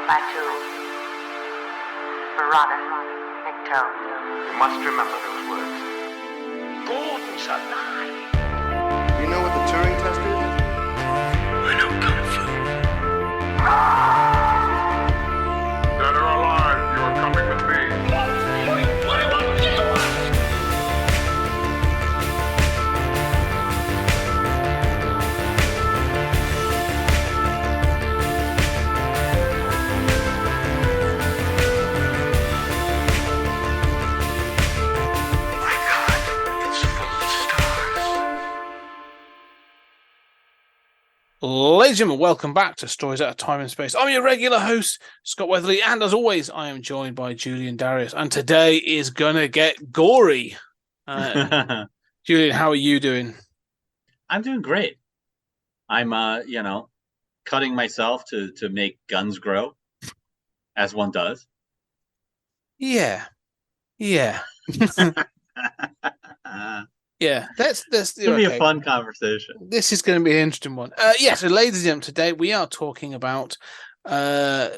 Batu, Barada, Nikto. You must remember those words. Gordon's alive. You know what the Turing test is? I know Kung Fu. Dead or alive, you are coming with me. My God, it's full of stars. Ladies and gentlemen, welcome back to Stories Out of Time and Space. I'm your regular host, Scott Weatherly, and as always, I am joined by Julian Darius, and today is gonna get gory. Julian, how are you doing? I'm doing great. I'm cutting myself to make guns grow, as one does. Yeah. Yeah, that's It's gonna be a fun conversation. This is going to be an interesting one. So ladies and gentlemen, today we are talking about Tokyo.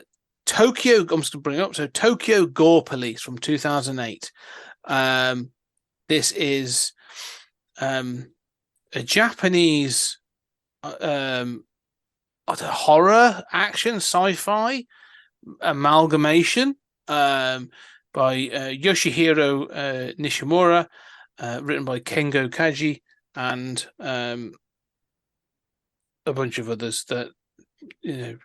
I'm just going to bring it up. So Tokyo Gore Police from 2008. This is a Japanese horror, action, sci-fi amalgamation by Yoshihiro Nishimura. Written by Kengo Kaji and a bunch of others that I'm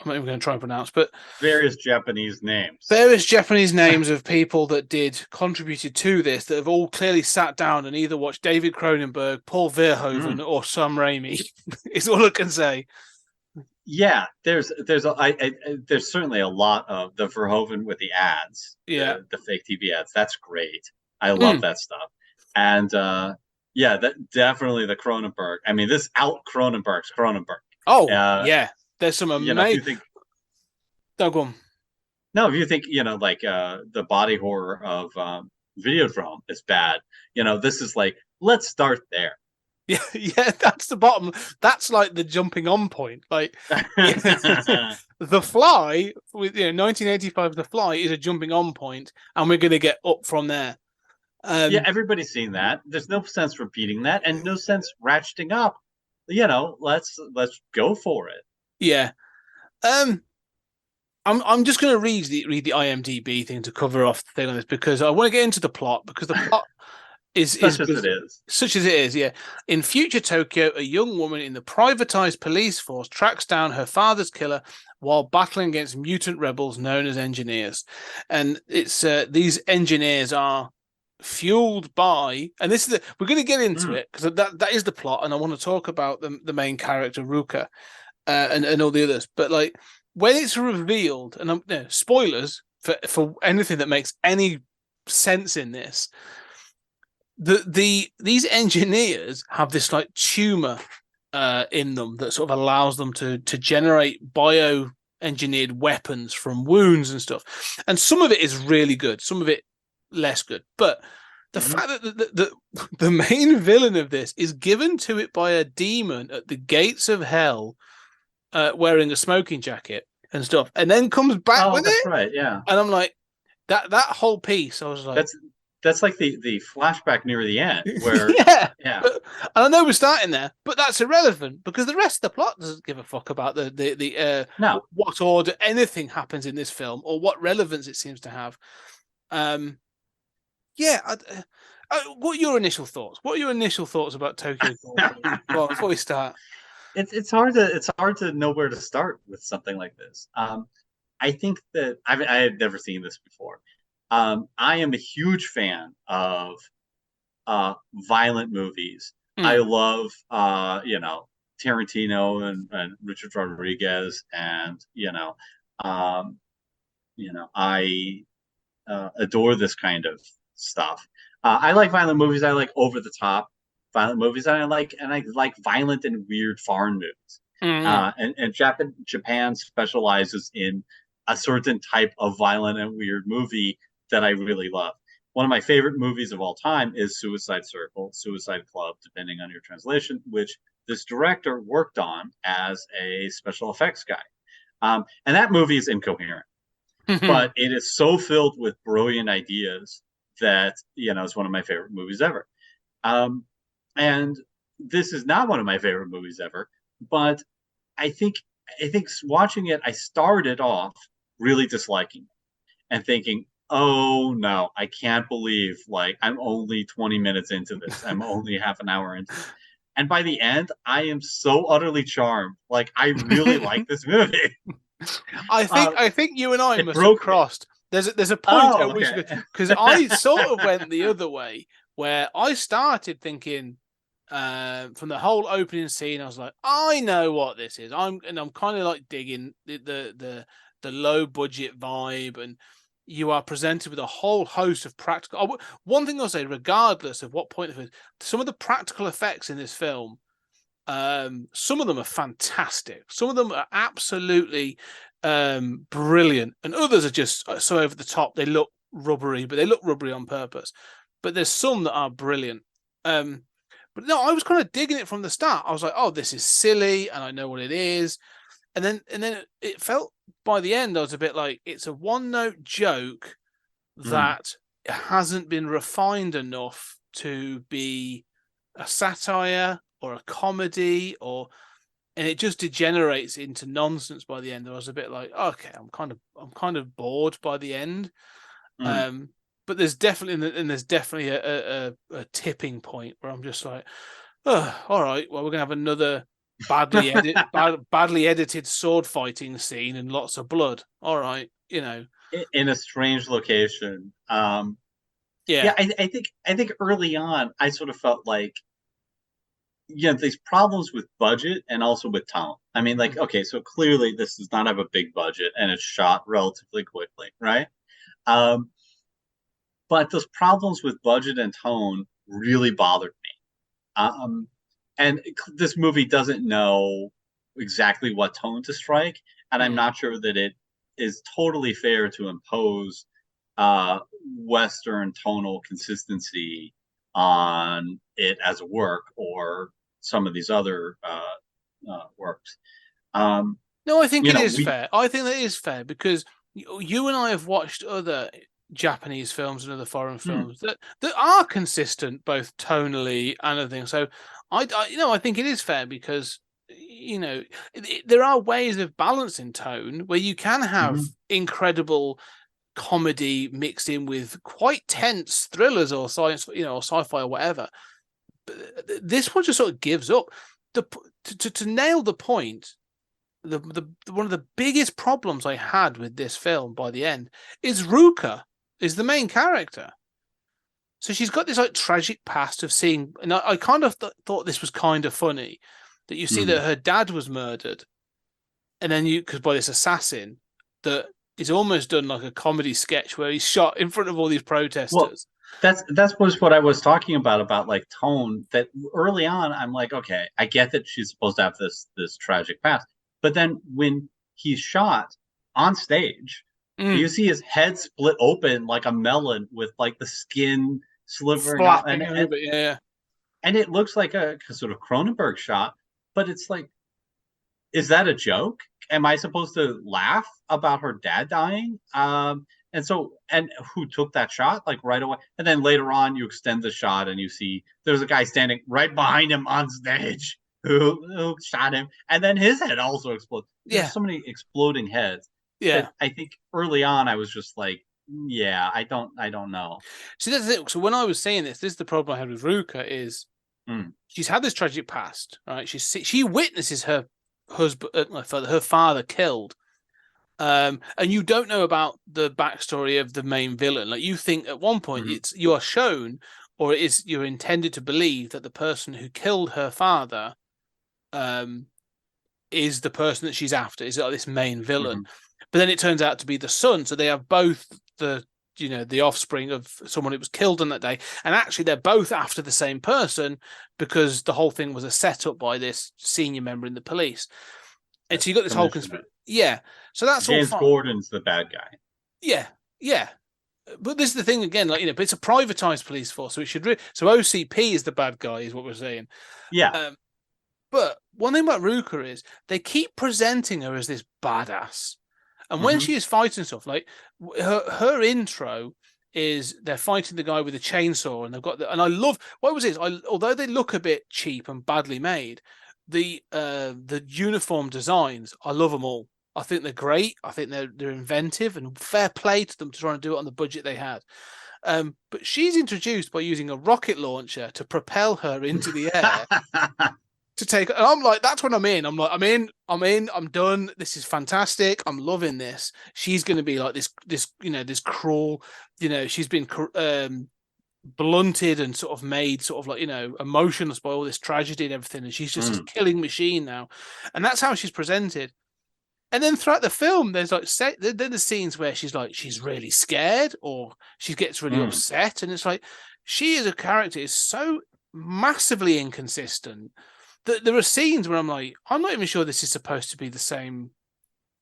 not even going to try and pronounce, but Various Japanese names. various Japanese names of people that contributed to this that have all clearly sat down and either watched David Cronenberg, Paul Verhoeven, or Sam Raimi. Is all I can say. Yeah, there's certainly a lot of the Verhoeven with the ads. Yeah. the fake TV ads. That's great. I love that stuff. And that definitely the Cronenberg. I mean, this out Cronenberg's Cronenberg. Oh, yeah. There's some amazing. If you think, go on. No, if you think the body horror of Videodrome is bad, this is like, let's start there. Yeah, that's the bottom. That's like the jumping on point. Like The Fly with 1985. The Fly is a jumping on point, and we're going to get up from there. Everybody's seen that. There's no sense repeating that, and no sense ratcheting up. Let's go for it. Yeah. I'm just going to read the IMDb thing to cover off the thing on this because I want to get into the plot because the plot is such as it is. Such as it is, yeah. In future Tokyo, a young woman in the privatized police force tracks down her father's killer while battling against mutant rebels known as engineers, and it's these engineers are fueled by, and this is we're going to get into it because that is the plot, and I want to talk about the main character Ruka and all the others. But like when it's revealed, and spoilers for anything that makes any sense in this, these engineers have this like tumor in them that sort of allows them to generate bio-engineered weapons from wounds and stuff, and some of it is really good, some of it less good, but the fact that the main villain of this is given to it by a demon at the gates of hell, wearing a smoking jacket and stuff, and then comes back with that's it. Right, yeah. And I'm like, that whole piece, I was like, that's like the flashback near the end where yeah. But, and I know we're starting there, but that's irrelevant because the rest of the plot doesn't give a fuck about no, what order anything happens in this film or what relevance it seems to have. What are your initial thoughts? What are your initial thoughts about Tokyo Gore before we start? It's hard to know where to start with something like this. I think that I had never seen this before. I am a huge fan of violent moviis. I love Tarantino and Richard Rodriguez, and I adore this kind of stuff. I like violent movies. I like over the top violent movies, and I like violent and weird foreign movies. And Japan specializes in a certain type of violent and weird movie that I really love. One of my favorite movies of all time is Suicide Circle, Suicide Club, depending on your translation, which this director worked on as a special effects guy. And that movie is incoherent, but it is so filled with brilliant ideas that, it's one of my favorite movies ever. And this is not one of my favorite movies ever, but I think watching it, I started off really disliking it and thinking, oh no, I can't believe I'm only 20 minutes into this. I'm only half an hour into it. And by the end, I am so utterly charmed. I really like this movie. I think you and I must have crossed. There's a point at which, because I sort of went the other way, where I started thinking from the whole opening scene, I was like, I know what this is. I'm kind of digging the low budget vibe, and you are presented with a whole host of practical. One thing I'll say, regardless of what point of it, some of the practical effects in this film, some of them are fantastic. Some of them are absolutely brilliant, and others are just so over the top. They look rubbery, but they look rubbery on purpose. But there's some that are brilliant. But no, I was kind of digging it from the start. I was like, oh, this is silly, and I know what it is. And then it felt by the end, I was a bit like, it's a one-note joke that hasn't been refined enough to be a satire or a comedy, and it just degenerates into nonsense by the end. I was a bit like, okay, I'm kind of bored by the end. But there's definitely a tipping point where I'm just like, oh, all right, well, we're gonna have another badly edited sword fighting scene and lots of blood. All right, in a strange location. I think early on I sort of felt like, these problems with budget and also with tone. I mean, okay, so clearly this does not have a big budget and it's shot relatively quickly, right? But those problems with budget and tone really bothered me. And this movie doesn't know exactly what tone to strike, and I'm not sure that it is totally fair to impose Western tonal consistency on it as a work or some of these other works. No, I think it is fair. I think that is fair because you and I have watched other Japanese films and other foreign films that are consistent both tonally and other things. So I think it is fair because there are ways of balancing tone where you can have incredible comedy mixed in with quite tense thrillers or science, or sci-fi or whatever. But this one just sort of gives up. To nail the point, the one of the biggest problems I had with this film by the end is Ruka is the main character. So she's got this tragic past of seeing, and I kind of thought this was kind of funny that you see that her dad was murdered, and then because by this assassin that is almost done like a comedy sketch where he's shot in front of all these protesters. Well, that's what I was talking about tone. That early on, I'm like, okay, I get that she's supposed to have this tragic past, but then when he's shot on stage, you see his head split open like a melon with the skin slivering out, and it looks like a sort of Cronenberg shot, but it's like, is that a joke? Am I supposed to laugh about her dad dying? And who took that shot right away? And then later on, you extend the shot and you see there's a guy standing right behind him on stage who shot him, and then his head also explodes. There's so many exploding heads. Yeah, I think early on I was just like, yeah, I don't know. See, that's it. So when I was saying this is the problem I had with Ruka is she's had this tragic past, right? She witnesses her husband, her father killed, and you don't know about the backstory of the main villain. You think at one point you are shown, or you're intended to believe that the person who killed her father is the person that she's after, is this main villain. But then it turns out to be the son, so they have both the offspring of someone who was killed on that day, and actually they're both after the same person because the whole thing was a setup by this senior member in the police. And so you got this whole conspiracy. Yeah, so that's James all. Gordon's the bad guy. Yeah. But this is the thing again, but it's a privatized police force, so it should. So OCP is the bad guy, is what we're saying. Yeah. But one thing about Ruka is they keep presenting her as this badass. And when she is fighting stuff, like her intro is they're fighting the guy with the chainsaw, and they've got and I love what was it? Although they look a bit cheap and badly made, the uniform designs, I love them all. I think they're great. I think they're inventive, and fair play to them to try and do it on the budget they had. But she's introduced by using a rocket launcher to propel her into the air. To take, and I'm like, that's when I'm in. I'm like, I'm in. I'm done. This is fantastic. I'm loving this. She's going to be like this, this cruel, she's been blunted and sort of made sort of like, emotionless by all this tragedy and everything. And she's just a killing machine now. And that's how she's presented. And then throughout the film, there's like then the scenes where she's really scared or she gets really upset. And it's like, she as a character is so massively inconsistent. There are scenes where I'm like, I'm not even sure this is supposed to be the same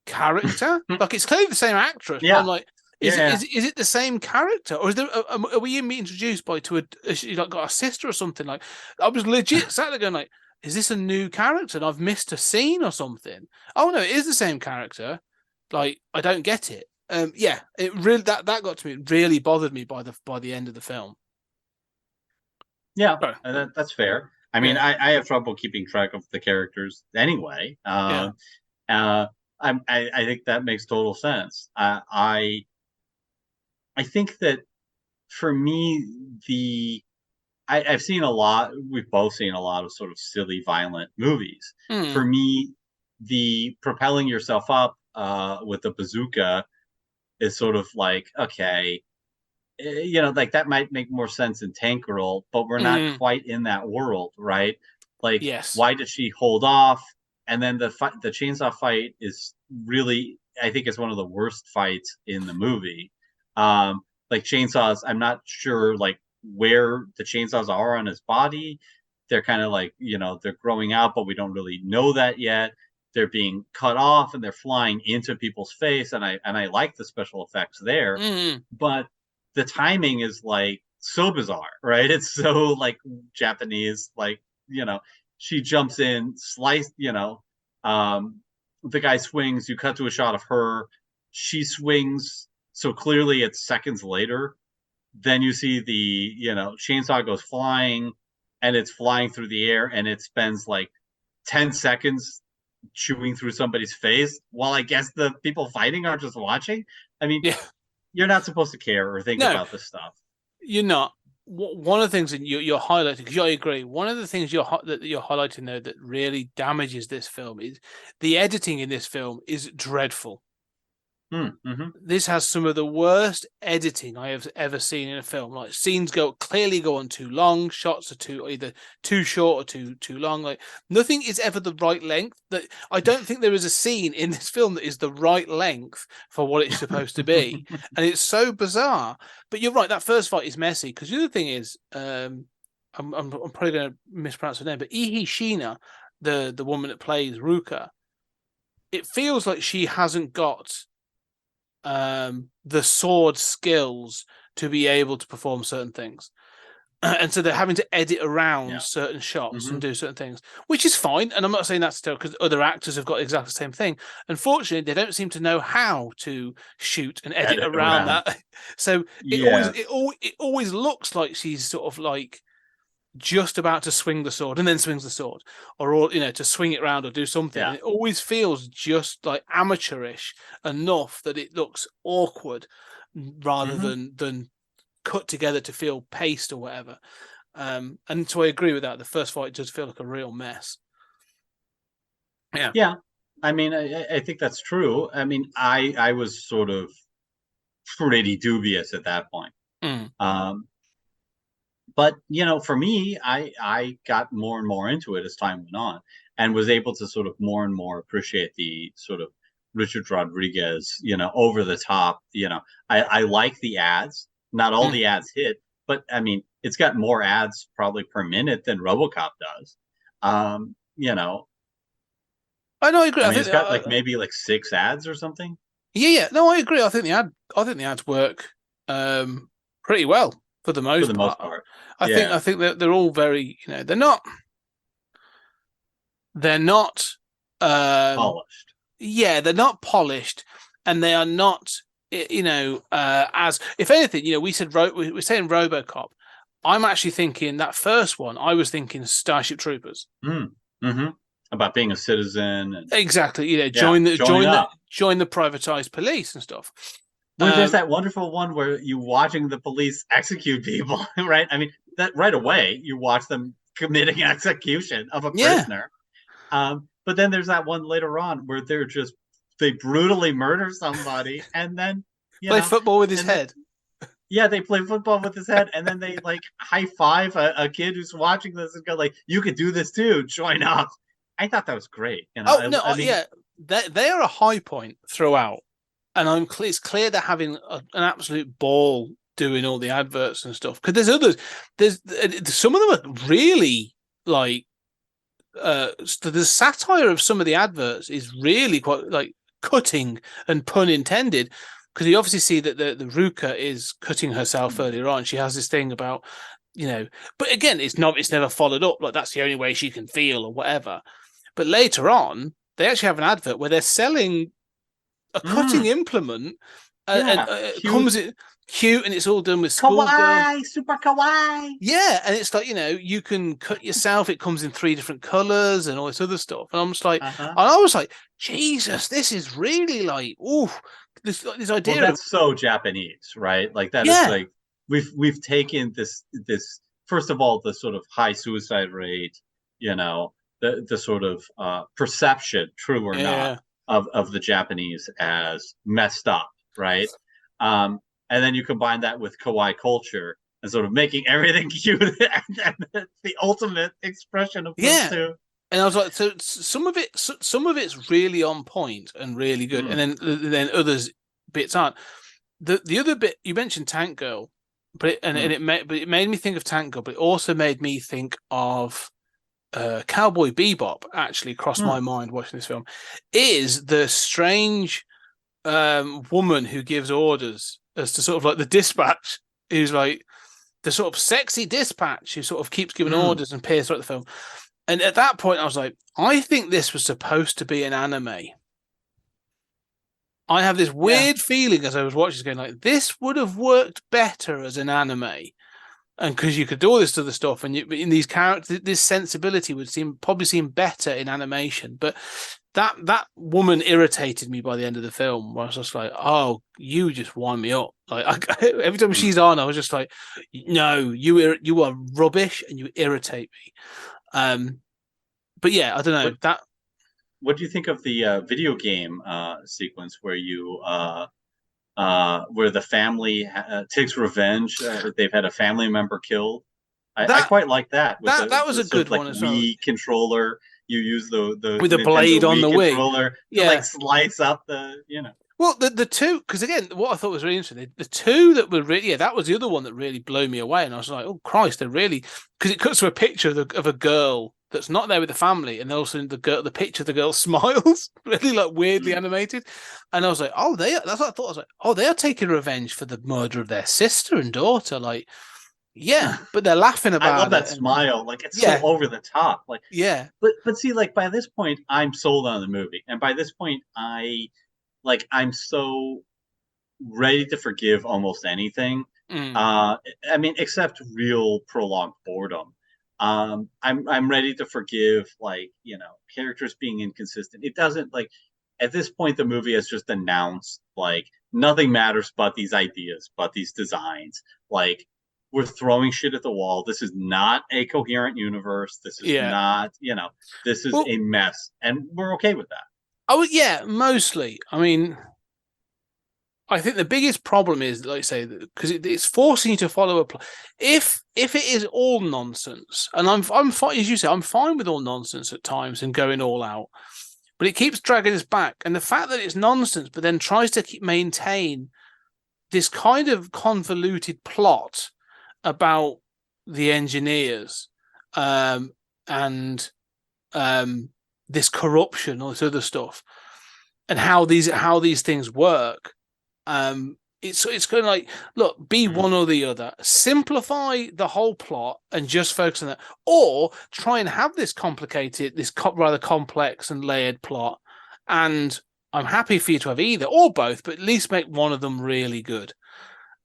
character. Like, it's clearly the same actress. Yeah. But I'm like, is it the same character, or is there? Are we being introduced she like got a sister or something? Like, I was legit sat there going like, is this a new character and I've missed a scene or something? Oh no, it is the same character. Like, I don't get it. It really that got to me. It really bothered me by the end of the film. Yeah, that's fair. I mean, I have trouble keeping track of the characters anyway. I think that makes total sense. I think that for me, I've seen a lot. We've both seen a lot of sort of silly, violent movies. For me, the propelling yourself up with the bazooka is sort of like, okay, like that might make more sense in Tank Girl, but we're not quite in that world, right? Like, why did she hold off? And then the chainsaw fight is really, I think it's one of the worst fights in the movie. Like, chainsaws, I'm not sure like where the chainsaws are on his body. They're kind of like, they're growing out, but we don't really know that yet. They're being cut off and they're flying into people's face, and I like the special effects there, but the timing is like so bizarre, right? It's so like Japanese, like, she jumps in, slice, the guy swings, you cut to a shot of her, she swings, so clearly it's seconds later. Then you see the, chainsaw goes flying, and it's flying through the air, and it spends like 10 seconds chewing through somebody's face, while I guess the people fighting are just watching. I mean, you're not supposed to care or think about this stuff. You're not. One of the things that you're highlighting, because I agree, one of the things that you're highlighting there that really damages this film is the editing in this film is dreadful. This has some of the worst editing I have ever seen in a film. Like, scenes clearly go on too long, shots are either too short or too long. Like, nothing is ever the right length. That I don't think there is a scene in this film that is the right length for what it's supposed to be, and it's so bizarre. But you're right, that first fight is messy, because the other thing is, I'm probably going to mispronounce her name, but Ihi Shina, the woman that plays Ruka, it feels like she hasn't got the sword skills to be able to perform certain things, and so they're having to edit around certain shots and do certain things, which is fine. And I'm not saying that's still, because other actors have got exactly the same thing. Unfortunately, they don't seem to know how to shoot and edit around that. So it always looks like she's sort of like just about to swing the sword and then swings the sword, or to swing it around or do something. And it always feels just like amateurish enough that it looks awkward, rather than cut together to feel paced or whatever. And so I agree with that. The first fight does feel like a real mess. Yeah. I mean, I think that's true. I mean, I was sort of pretty dubious at that point. But, for me, I got more and more into it as time went on, and was able to sort of more and more appreciate the sort of Richard Rodriguez, over the top. I like the ads. Not all the ads hit, but I mean, it's got more ads probably per minute than RoboCop does. I know, I agree. I think it's got like maybe like 6 ads or something. Yeah. No, I agree. I think the ads work pretty well for the most part. I think that they're all very, they're not. they're not Polished. yeah, they're not polished, and they are not, as if anything, we're saying RoboCop. I'm actually thinking that first one. I was thinking Starship Troopers. Mm-hmm. About being a citizen. And, exactly. Join the privatized police and stuff. Well, there's that wonderful one where you watching the police execute people, right? I mean, that right away you watch them committing execution of a prisoner. But then there's that one later on where they brutally murder somebody and then play football with his head. Yeah, they play football with his head, and then they like high five a kid who's watching this and go like, "You could do this too. Join up." I thought that was great. They are a high point throughout, and it's clear they're having an absolute ball doing all the adverts and stuff. Because there's others. There's some of them are really like. The satire of some of the adverts is really quite like cutting and pun intended. Because you obviously see that the Ruka is cutting herself earlier on. She has this thing about, but again, it's never followed up. Like that's the only way she can feel or whatever. But later on, they actually have an advert where they're selling a cutting implement, and it comes in cute, and it's all done with kawaii, super kawaii. Yeah, and it's like you can cut yourself. It comes in 3 different colors and all this other stuff. And I'm just like, and I was like, Jesus, this is really like, ooh. This idea. Well, that's so Japanese, right? Like that is like we've taken this first of all the sort of high suicide rate, the sort of perception, true or not, of the Japanese as messed up, right? And then you combine that with kawaii culture and sort of making everything cute and the ultimate expression of those two. And I was like, so some of it's really on point and really good, and then others bits aren't. The other bit you mentioned, Tank Girl, but it made me think of Tank Girl, but it also made me think of Cowboy Bebop. Actually, crossed my mind watching this film. Is the strange woman who gives orders as to sort of like the dispatch, who's like the sort of sexy dispatch who sort of keeps giving orders and appears throughout the film. And at that point, I was like, I think this was supposed to be an anime. I have this weird feeling as I was watching, going like, this would have worked better as an anime, and because you could do all this other stuff, and in these characters, this sensibility would probably seem better in animation. But that woman irritated me by the end of the film. Where I was just like, oh, you just wind me up. Like every time she's on, I was just like, no, you are rubbish, and you irritate me. But yeah, I don't know. What do you think of the video game sequence where where the family takes revenge? They've had a family member killed. I quite like that. That was a good one as well. Wii controller. You use the with the blade on the controller to like slice up the. Well, the two, because again, what I thought was really interesting, the two that were really, that was the other one that really blew me away, and I was like, oh Christ, they're really, because it cuts to a picture of a girl that's not there with the family, and then also the picture of the girl smiles, really like weirdly animated, and I was like, oh, that's what I thought. I was like, oh, they are taking revenge for the murder of their sister and daughter, like, yeah, but they're laughing about it. I love that smile, like it's so over the top, like But see, like by this point, I'm sold on the movie, and by this point, I'm so ready to forgive almost anything. I mean, except real prolonged boredom. I'm ready to forgive, characters being inconsistent. It doesn't, at this point, the movie has just announced, nothing matters but these ideas, but these designs. We're throwing shit at the wall. This is not a coherent universe. This is not, this is a mess. And we're okay with that. Oh, yeah, mostly. I mean, I think the biggest problem is, like I say, because it's forcing you to follow a plot. If it is all nonsense, and I'm fine, as you say, I'm fine with all nonsense at times and going all out, but it keeps dragging us back. And the fact that it's nonsense, but then tries to maintain this kind of convoluted plot about the engineers and this corruption, all this other stuff, and how these things work. It's kind of like, look, be one or the other. Simplify the whole plot and just focus on that, or try and have this complicated, this rather complex and layered plot. And I'm happy for you to have either or both, but at least make one of them really good.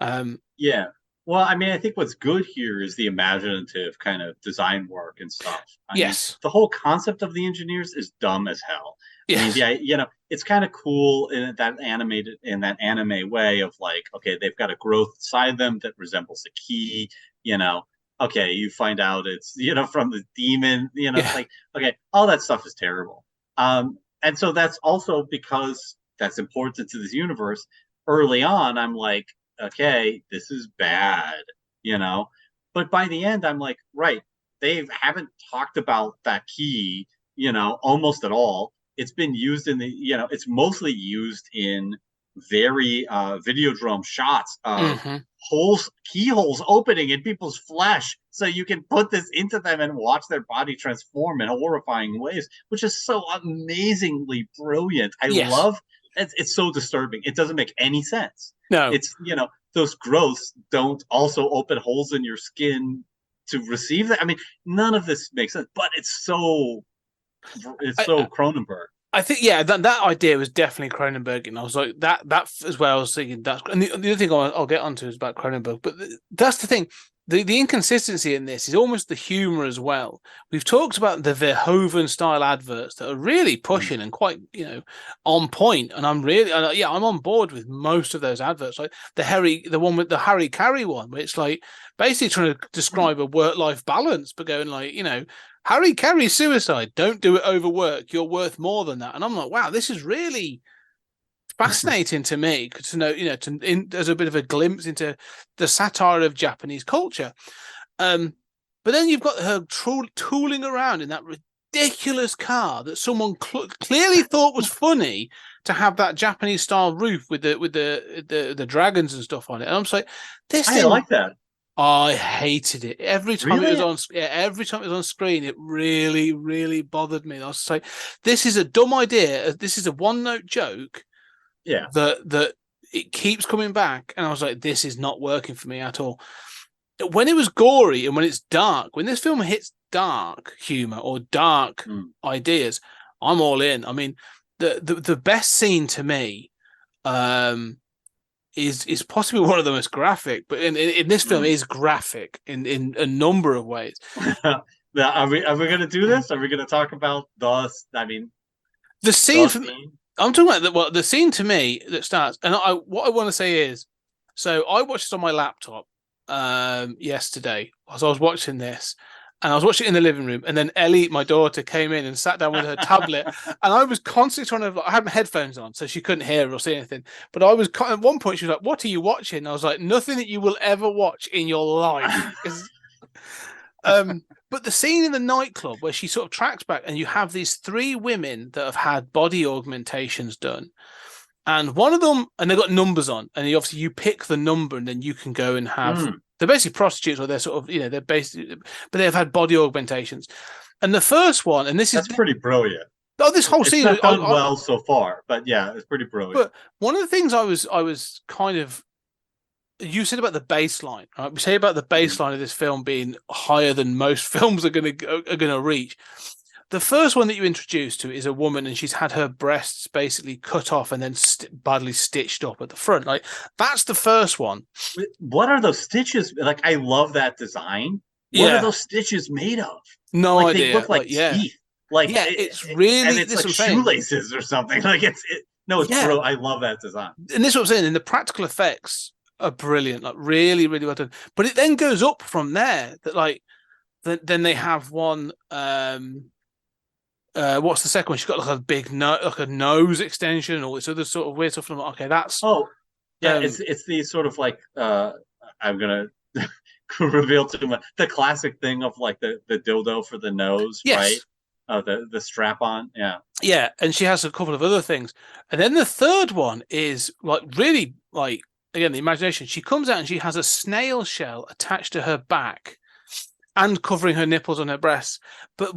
Yeah. Well, I mean, I think what's good here is the imaginative kind of design work and stuff. I mean, the whole concept of the engineers is dumb as hell. Yes. I mean, it's kind of cool in that anime way of like, okay, they've got a growth inside them that resembles a key, okay, you find out it's, from the demon, it's like, okay, all that stuff is terrible. And so that's also because that's important to this universe. Early on, I'm like, okay, this is bad, but by the end, I'm like, right, they haven't talked about that key, almost at all. It's been used in it's mostly used in very Videodrome shots of keyholes opening in people's flesh, so you can put this into them and watch their body transform in horrifying ways, which is so amazingly brilliant. I love it's so disturbing. It doesn't make any sense. No, it's those growths don't also open holes in your skin to receive that. I mean, none of this makes sense, but it's so Cronenberg. I think that idea was definitely Cronenberg, and I was like that as well. I was thinking that's, and the other thing I'll get onto is about Cronenberg, but that's the thing. The inconsistency in this is almost the humor as well. We've talked about the Verhoeven style adverts that are really pushing and quite on point, and I'm on board with most of those adverts. Like the one with the Harry Carey one, where it's like basically trying to describe a work-life balance, but going like, Harry Carey's suicide, don't do it over work, you're worth more than that. And I'm like, wow, this is really fascinating to me to know, there's a bit of a glimpse into the satire of Japanese culture. But then you've got her tooling around in that ridiculous car that someone clearly thought was funny to have that Japanese style roof with the dragons and stuff on it. And I'm just like, I like that. I hated it every time it was on. Every time it was on screen, it really, really bothered me. I was like, "This is a dumb idea. This is a one-note joke." Yeah. That it keeps coming back, and I was like, "This is not working for me at all." When it was gory and when it's dark, when this film hits dark humor or dark ideas, I'm all in. I mean, the best scene to me, is possibly one of the most graphic, but in this film is graphic in a number of ways. Are we going to do this? Are we going to talk about the scene? I'm talking about the scene to me that starts, and what I want to say is, so I watched this on my laptop yesterday as I was watching this. And I was watching it in the living room, and then Ellie, my daughter, came in and sat down with her tablet, and I was constantly trying to. I had my headphones on, so she couldn't hear or see anything. But I was at one point, she was like, "What are you watching?" And I was like, "Nothing that you will ever watch in your life." But the scene in the nightclub where she sort of tracks back, and you have these three women that have had body augmentations done, and one of them, and they've got numbers on, and obviously you pick the number, and then you can go and have. They're basically prostitutes, or they're sort of, they're basically, but they've had body augmentations. And the first one, and that's pretty brilliant. Oh, this whole scene is done well so far, but yeah, it's pretty brilliant. But one of the things I was kind of, you said about the baseline, right? We say about the baseline of this film being higher than most films are going to reach. The first one that you introduced to is a woman, and she's had her breasts basically cut off and then badly stitched up at the front. Like, that's the first one. What are those stitches? Like, I love that design. What are those stitches made of? No idea. They look like teeth. Like, it's really, and it's like shoelaces or something. Like, I love that design. And this is what I'm saying. And the practical effects are brilliant. Like, really, really well done. But it then goes up from there. Then they have one. What's the second one? She's got like a big like a nose extension and all this other sort of weird stuff. And I'm like, okay, that's it's the sort of like I'm gonna reveal too much. The classic thing of like the dildo for the nose, right? The strap on, yeah. And she has a couple of other things, and then the third one is like really like again the imagination. She comes out and she has a snail shell attached to her back. And covering her nipples on her breasts. But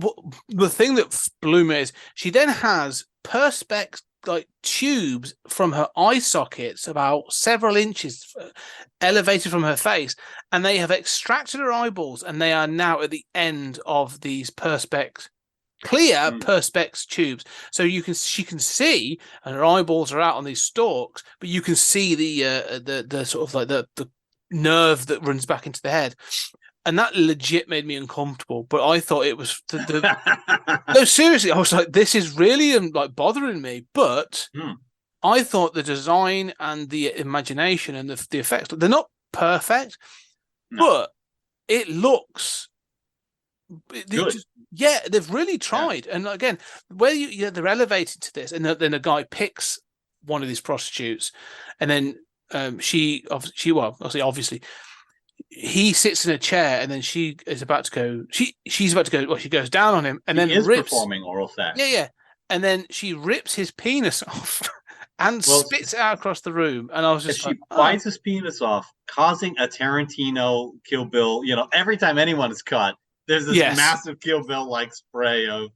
the thing that blew me is she then has perspex like tubes from her eye sockets about several inches elevated from her face, and they have extracted her eyeballs, and they are now at the end of these perspex perspex tubes. So she can see, and her eyeballs are out on these stalks, but you can see the sort of like the nerve that runs back into the head. And that legit made me uncomfortable. But I thought it was no, seriously, I was like, this is really like bothering me. But I thought the design and the imagination and the effects, they're not perfect, but it looks good. They've really tried. Yeah. And again, where they're elevated to this, and then a guy picks one of these prostitutes, and then obviously he sits in a chair, and then she is about to go. She's about to go. Well, she goes down on him, and then rips, performing oral sex. Yeah, and then she rips his penis off and spits it out across the room. And I was just she bites his penis off, causing a Tarantino Kill Bill. Every time anyone is cut, there's this massive Kill Bill like spray of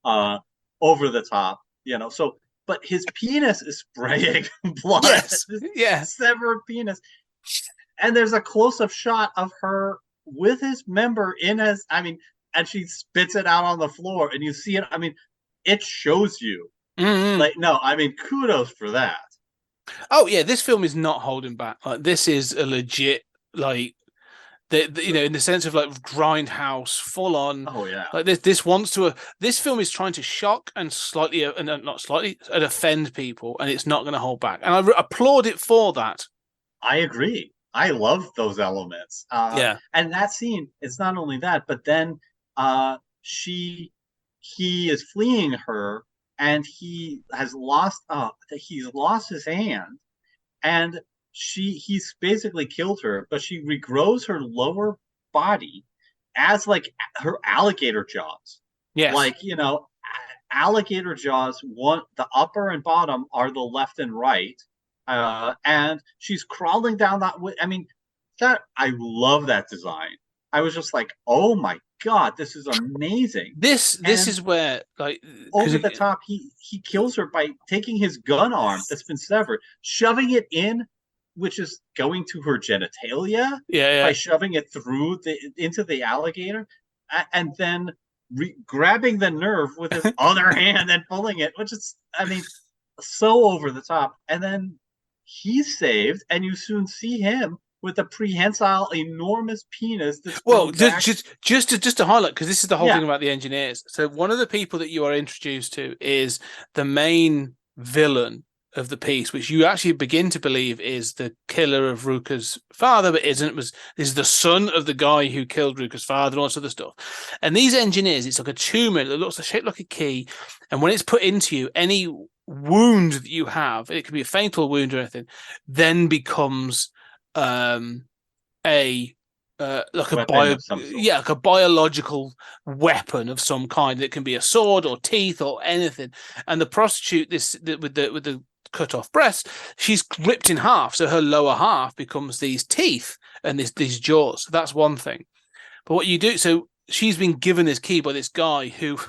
over the top. So, but his penis is spraying blood. Yes, severed penis. And there's a close-up shot of her with his member and she spits it out on the floor, and you see it. It shows you. Kudos for that. Oh yeah, this film is not holding back. Like, this is a legit, like, in the sense of like grindhouse, full on. Oh yeah. Like this film is trying to shock and and offend people, and it's not going to hold back. And I applaud it for that. I agree. I love those elements. And that scene, it's not only that, but then he is fleeing her, and he's lost his hand, and he's basically killed her, but she regrows her lower body as like her alligator jaws. Yes. Like, alligator jaws, the upper and bottom are the left and right. And she's crawling down that way. I love that design. I was just like, oh my God, this is amazing. This is where, like, over the top, he kills her by taking his gun arm that's been severed, shoving it in, which is going to her genitalia. By shoving it through into the alligator, and then grabbing the nerve with his other hand and pulling it, which is, so over the top. And then he's saved, and you soon see him with a prehensile, enormous penis. Just to highlight, because this is the whole thing about the engineers. So one of the people that you are introduced to is the main villain of the piece, which you actually begin to believe is the killer of Ruka's father, but isn't. This is the son of the guy who killed Ruka's father and all this other stuff. And these engineers, it's like a tumor that looks shaped like a key, and when it's put into you, any wound that you have, it can be a fatal wound or anything, then becomes a biological weapon of some kind. It can be a sword or teeth or anything. And the prostitute, with the cut off breast, she's ripped in half, so her lower half becomes these teeth and these jaws. So that's one thing. But what you do, so she's been given this key by this guy who.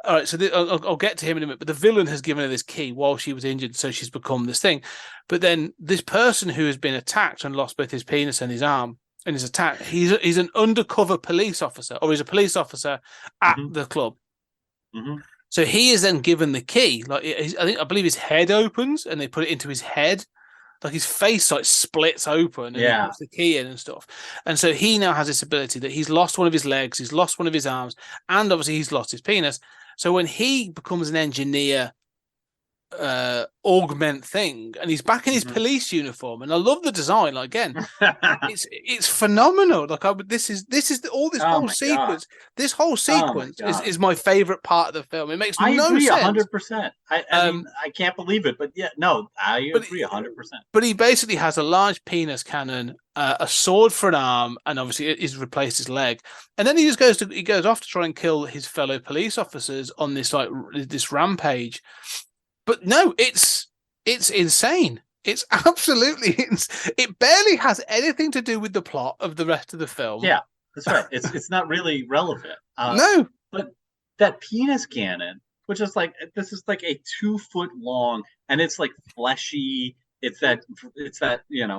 All right, so I'll get to him in a minute, but the villain has given her this key while she was injured, so she's become this thing. But then this person who has been attacked and lost both his penis and his arm in his attack, he's an undercover police officer, or he's a police officer at the club. Mm-hmm. So he is then given the key. Like, I believe his head opens, and they put it into his head. Like, his face like splits open, and he puts the key in and stuff. And so he now has this ability that he's lost one of his legs, he's lost one of his arms, and obviously he's lost his penis. So when he becomes an engineer, augment thing, and he's back in his police uniform, and I love the design. Like, again, it's phenomenal. Like, this whole sequence. This whole sequence is my favorite part of the film. It makes no sense. I agree 100%. I can't believe it, but I agree 100%. But he basically has a large penis cannon, a sword for an arm, and obviously he's replaced his leg. And then he goes off to try and kill his fellow police officers on this rampage. But no, it's insane. It's absolutely it barely has anything to do with the plot of the rest of the film. Yeah, that's right. It's not really relevant. No, but that penis cannon which is like this is like a 2 foot long, and it's like fleshy. It's that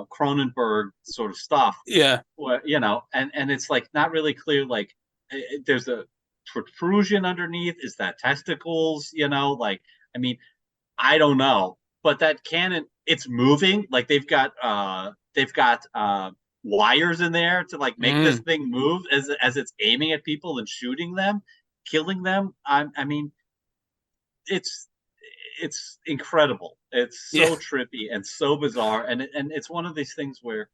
Cronenberg sort of stuff. Yeah. And it's like not really clear. Like there's a protrusion underneath. Is that testicles? Like I mean, I don't know. But that cannon, it's moving. Like they've got wires in there to like make this thing move as it's aiming at people and shooting them, killing them. I mean, it's incredible. It's so trippy and so bizarre, and it's one of these things where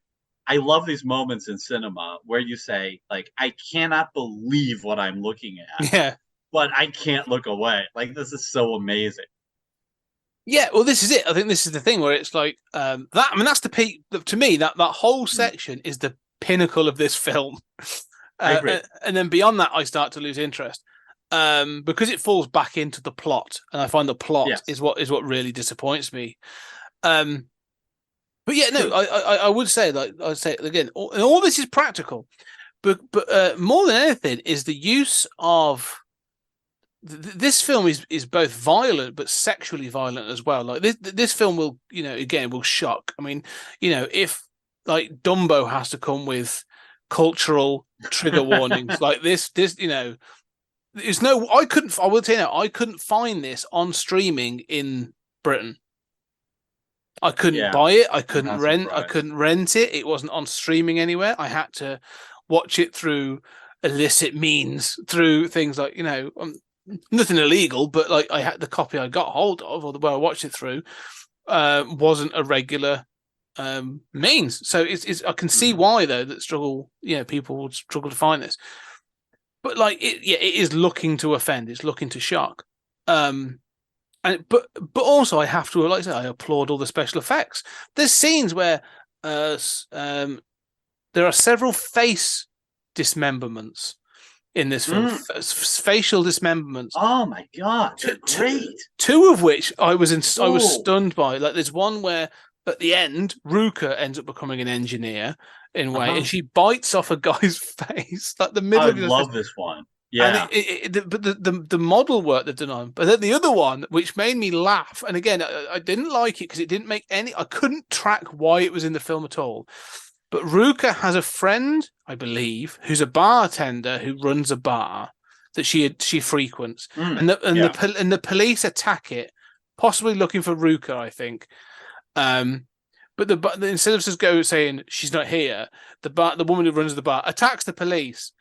I love these moments in cinema where you say like, I cannot believe what I'm looking at, but I can't look away. Like this is so amazing. Yeah, well, this is it. I think this is the thing where it's like that. I mean, that's the peak. To me, that whole section is the pinnacle of this film. I agree. And then beyond that, I start to lose interest because it falls back into the plot, and I find the plot is what really disappoints me. But yeah, no, I would say, like I say again, all this is practical, but more than anything is the use of. This film is both violent but sexually violent as well. Like this film will, again, will shock. I mean, if like Dumbo has to come with cultural trigger warnings like this, there's no. I will tell you now, I couldn't find this on streaming in Britain. I couldn't buy it. I couldn't rent. I couldn't rent it. It wasn't on streaming anywhere. I had to watch it through illicit means, through things like nothing illegal, but like I had the copy I got hold of, or the way I watched it through, wasn't a regular means. So it's I can see why though that people would struggle to find this. But like it is looking to offend. It's looking to shock. But also I have to, like I say, I applaud all the special effects. There's scenes where there are several face dismemberments in this film, facial dismemberments. Oh my god, they're great. Two of which I was stunned by. Like there's one where at the end, Ruka ends up becoming an engineer in a way, and she bites off a guy's face. Like the middle. I love this one. Yeah, but the model work they've done on. But then the other one, which made me laugh, and again, I didn't like it because it didn't make any. I couldn't track why it was in the film at all. But Ruka has a friend, I believe, who's a bartender who runs a bar that she frequents, and the police attack it, possibly looking for Ruka, I think. But instead of just saying she's not here, the woman who runs the bar attacks the police,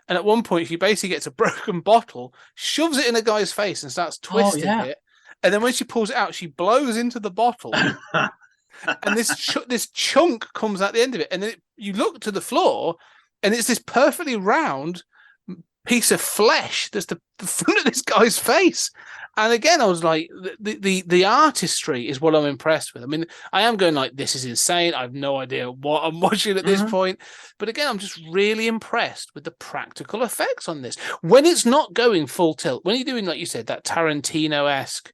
and at one point she basically gets a broken bottle, shoves it in a guy's face, and starts twisting it, and then when she pulls it out, she blows into the bottle. And this chunk comes out the end of it, and then you look to the floor, and it's this perfectly round piece of flesh that's the front of this guy's face. And again, I was like, the artistry is what I'm impressed with. I mean, I am going like, this is insane. I have no idea what I'm watching at this point. But again, I'm just really impressed with the practical effects on this. When it's not going full tilt, when you're doing, like you said, that Tarantino-esque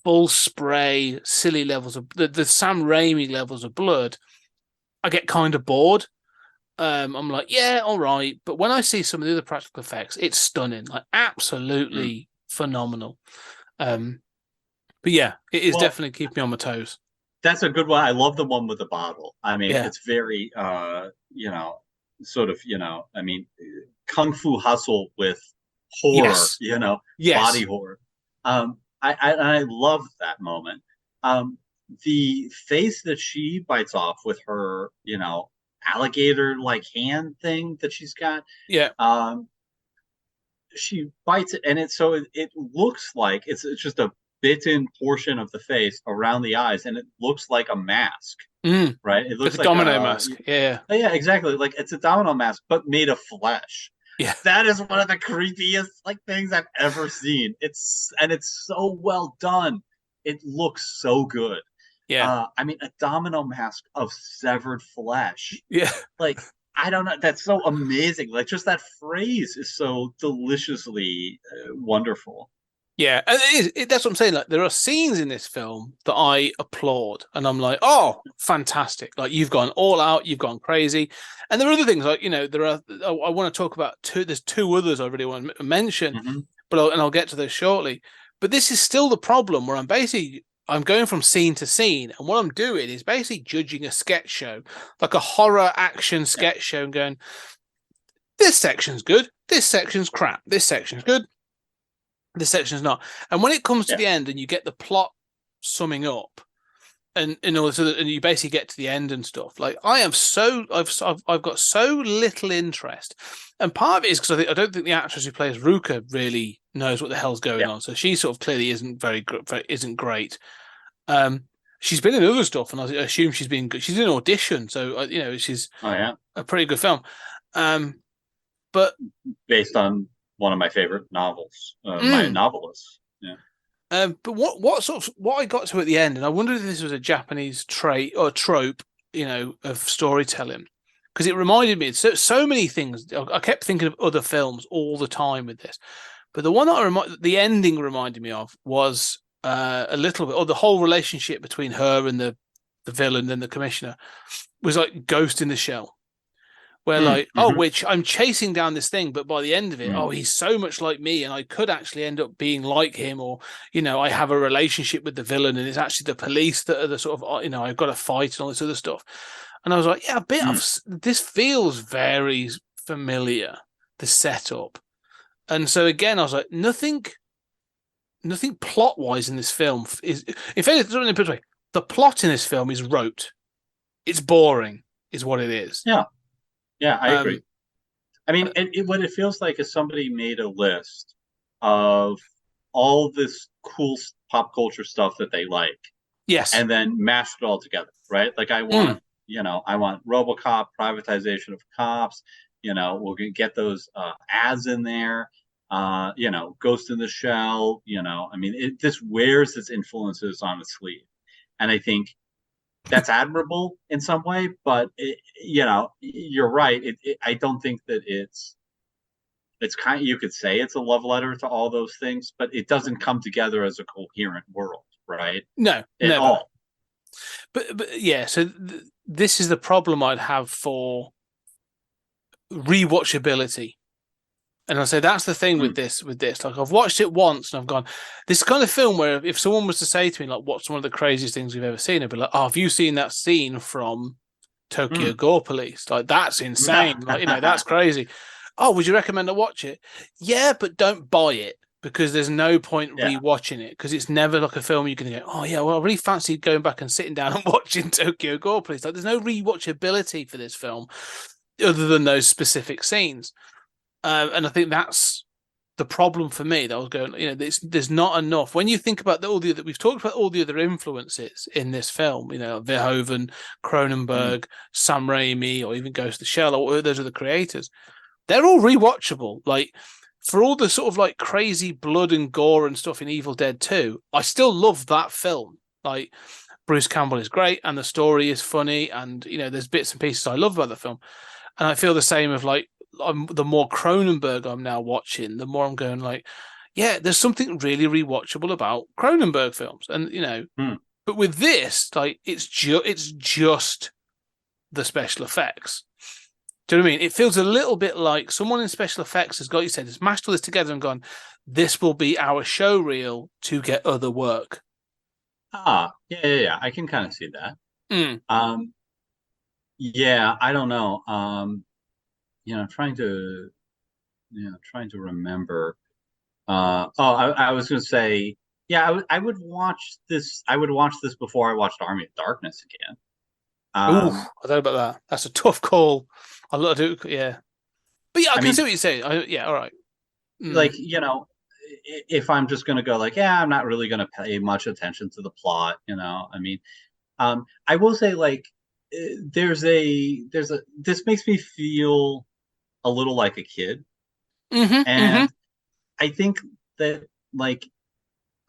full spray, silly levels of the Sam Raimi levels of blood, I get kind of bored. I'm like, yeah, all right. But when I see some of the other practical effects, it's stunning, like absolutely phenomenal. But yeah, it is definitely keeping me on my toes. That's a good one. I love the one with the bottle. I mean, it's very, sort of, I mean, Kung Fu Hustle with horror, body horror. I love that moment. The face that she bites off with her, alligator like hand thing that she's got. Yeah. She bites it, and it looks like it's just a bitten portion of the face around the eyes, and it looks like a mask. Right? It looks like a domino mask. Yeah. Yeah, exactly. Like it's a domino mask, but made of flesh. Yeah, that is one of the creepiest things I've ever seen. It's so well done. It looks so good. Yeah, I mean, a domino mask of severed flesh. Yeah, like I don't know. That's so amazing. Like just that phrase is so deliciously wonderful. Yeah, and that's what I'm saying. Like there are scenes in this film that I applaud, and I'm like, oh, fantastic! Like you've gone all out, you've gone crazy. And there are other things like there are. I want to talk about two. There's two others I really want to mention, but I'll get to those shortly. But this is still the problem where I'm going from scene to scene, and what I'm doing is basically judging a sketch show, like a horror action sketch show, and going, this section's good, this section's crap, this section's good, this section's not. And when it comes to the end and you get the plot summing up, and you know, and you basically get to the end and stuff, like I've got so little interest, and part of it is because I don't think the actress who plays Ruka really knows what the hell's going on, so she sort of clearly isn't great. She's been in other stuff, and I assume she's been good. She's in Audition, so you know, she's a pretty good film. But based on one of my favorite novels, my novelists. Yeah. But what I got to at the end, and I wondered if this was a Japanese trait or trope, you know, of storytelling, because it reminded me of so many things. I kept thinking of other films all the time with this, but the one that the ending reminded me of was a little bit, or the whole relationship between her and the villain and the commissioner was like Ghost in the Shell. Where which I'm chasing down this thing, but by the end of it, he's so much like me, and I could actually end up being like him, or you know, I have a relationship with the villain, and it's actually the police that are the sort of, you know, I've got to fight and all this other stuff. And I was like, yeah, a bit of this feels very familiar, the setup. And so again, I was like, nothing plot wise in this film is, if anything, the plot in this film is rote. It's boring, is what it is. Yeah, I agree. I mean, what it feels like is somebody made a list of all this cool pop culture stuff that they like. Yes. And then mashed it all together, right? Like I want, you know, I want RoboCop, privatization of cops. You know, we're going to get those ads in there. You know, Ghost in the Shell. You know, I mean, this wears its influences on its sleeve. And I think that's admirable in some way, but you know, you're right. I don't think that it's kind of, you could say it's a love letter to all those things, but it doesn't come together as a coherent world, right? No, at all. But yeah, so this is the problem I'd have for rewatchability. And I say that's the thing with this. Like I've watched it once and I've gone, this kind of film where if someone was to say to me, like, what's one of the craziest things we've ever seen? I'd be like, oh, have you seen that scene from Tokyo Gore Police? Like, that's insane. Like, you know, that's crazy. Oh, would you recommend I watch it? Yeah, but don't buy it, because there's no point rewatching it, because it's never like a film you can go, oh yeah, well, I really fancy going back and sitting down and watching Tokyo Gore Police. Like, there's no rewatchability for this film other than those specific scenes. And I think that's the problem for me. That I was going, you know, there's not enough. When you think about we've talked about all the other influences in this film, you know, Verhoeven, Cronenberg, Sam Raimi, or even Ghost in the Shell, or those are the creators. They're all rewatchable. Like, for all the sort of like crazy blood and gore and stuff in Evil Dead 2, I still love that film. Like, Bruce Campbell is great, and the story is funny, and you know, there's bits and pieces I love about the film. And I feel the same of like, the more Cronenberg I'm now watching, the more I'm going like, yeah, there's something really rewatchable about Cronenberg films, and you know, but with this, like, it's just the special effects. Do you know what I mean? It feels a little bit like someone in special effects has got, you said, has mashed all this together and gone, this will be our show reel to get other work. Yeah. I can kind of see that. Yeah, I don't know. You know, trying to remember. I was going to say, yeah, I would watch this. I would watch this before I watched Army of Darkness again. Ooh, I don't know about that. That's a tough call. I love to, yeah. But yeah, I can see what you're saying. Yeah, all right. Like, you know, if I'm just going to go like, yeah, I'm not really going to pay much attention to the plot. You know, I mean, I will say, like, this makes me feel a little like a kid. And I think that, like,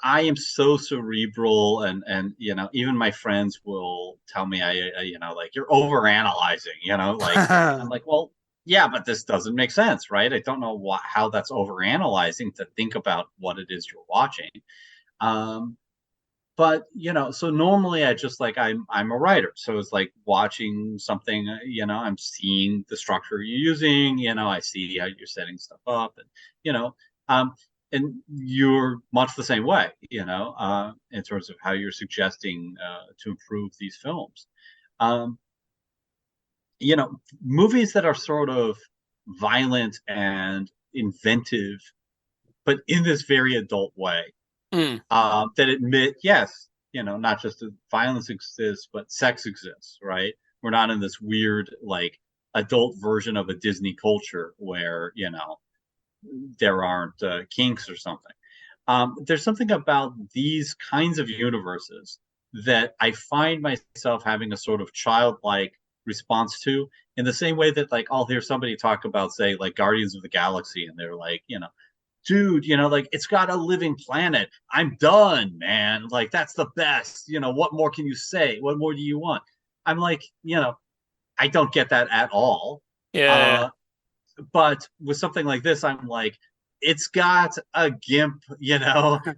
I am so cerebral, and you know, even my friends will tell me I you know, like, you're overanalyzing, you know, like I'm like, well, yeah, but this doesn't make sense, right? I don't know how that's overanalyzing to think about what it is you're watching. But you know, so normally I just, like, I'm a writer, so it's like watching something, you know, I'm seeing the structure you're using, you know, I see how you're setting stuff up, and you know, and you're much the same way, in terms of how you're suggesting to improve these films. Um, Movies that are sort of violent and inventive, but in this very adult way, that admit, yes, not just that violence exists, but sex exists, right? We're not in this weird, like, adult version of a Disney culture where, there aren't kinks or something. There's something about these kinds of universes that I find myself having a sort of childlike response to, in the same way that, like, I'll hear somebody talk about, say, like, Guardians of the Galaxy, and they're like, dude, like, it's got a living planet. I'm done, man. Like, that's the best. What more can you say? What more do you want? I'm like, I don't get that at all. Yeah. But with something like this, I'm like, it's got a gimp,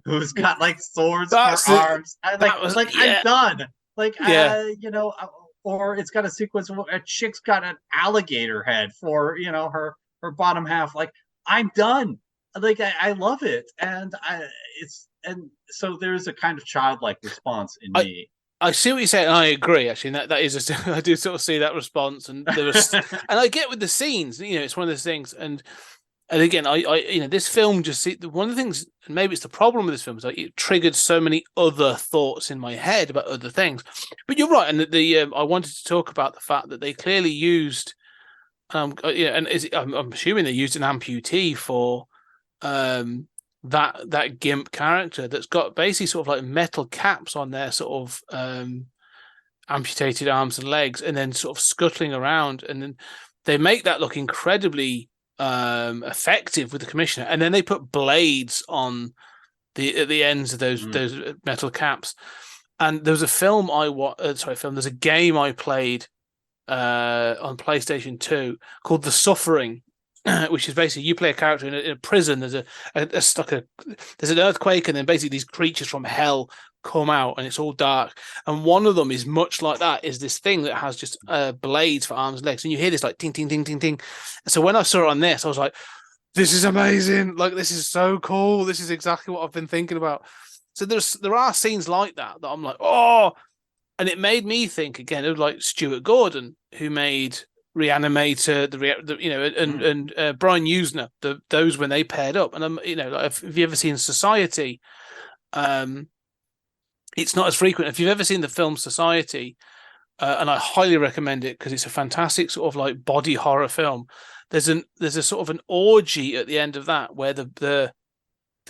who's got, like, swords for arms. I'm done. Like, or it's got a sequence where a chick's got an alligator head for, her bottom half. Like, I'm done. Like, I love it. And so there's a kind of childlike response in me. I see what you're saying. And I agree. Actually, that is I do sort of see that response, and there was, and I get with the scenes. It's one of those things, and again, I this film just one of the things, and maybe it's the problem with this film, is like it triggered so many other thoughts in my head about other things. But you're right, and I wanted to talk about the fact that they clearly used, and I'm assuming they used an amputee for, that gimp character that's got basically sort of like metal caps on their sort of amputated arms and legs, and then sort of scuttling around, and then they make that look incredibly effective with the commissioner, and then they put blades on at the ends of those metal caps. And there was a film there's a game I played on PlayStation 2 called The Suffering, which is basically you play a character in a prison. There's there's an earthquake, and then basically these creatures from hell come out, and it's all dark. And one of them is much like that. Is this thing that has just blades for arms and legs, and you hear this like ting ting ting ting ting. So when I saw it on this, I was like, "This is amazing! Like, this is so cool. This is exactly what I've been thinking about." So there are scenes like that I'm like, oh, and it made me think again of like Stuart Gordon, who made Reanimator, and Brian Usner, those when they paired up. And like, have you ever seen Society? It's not as frequent. If you've ever seen the film Society, and I highly recommend it because it's a fantastic sort of like body horror film. There's a sort of an orgy at the end of that where the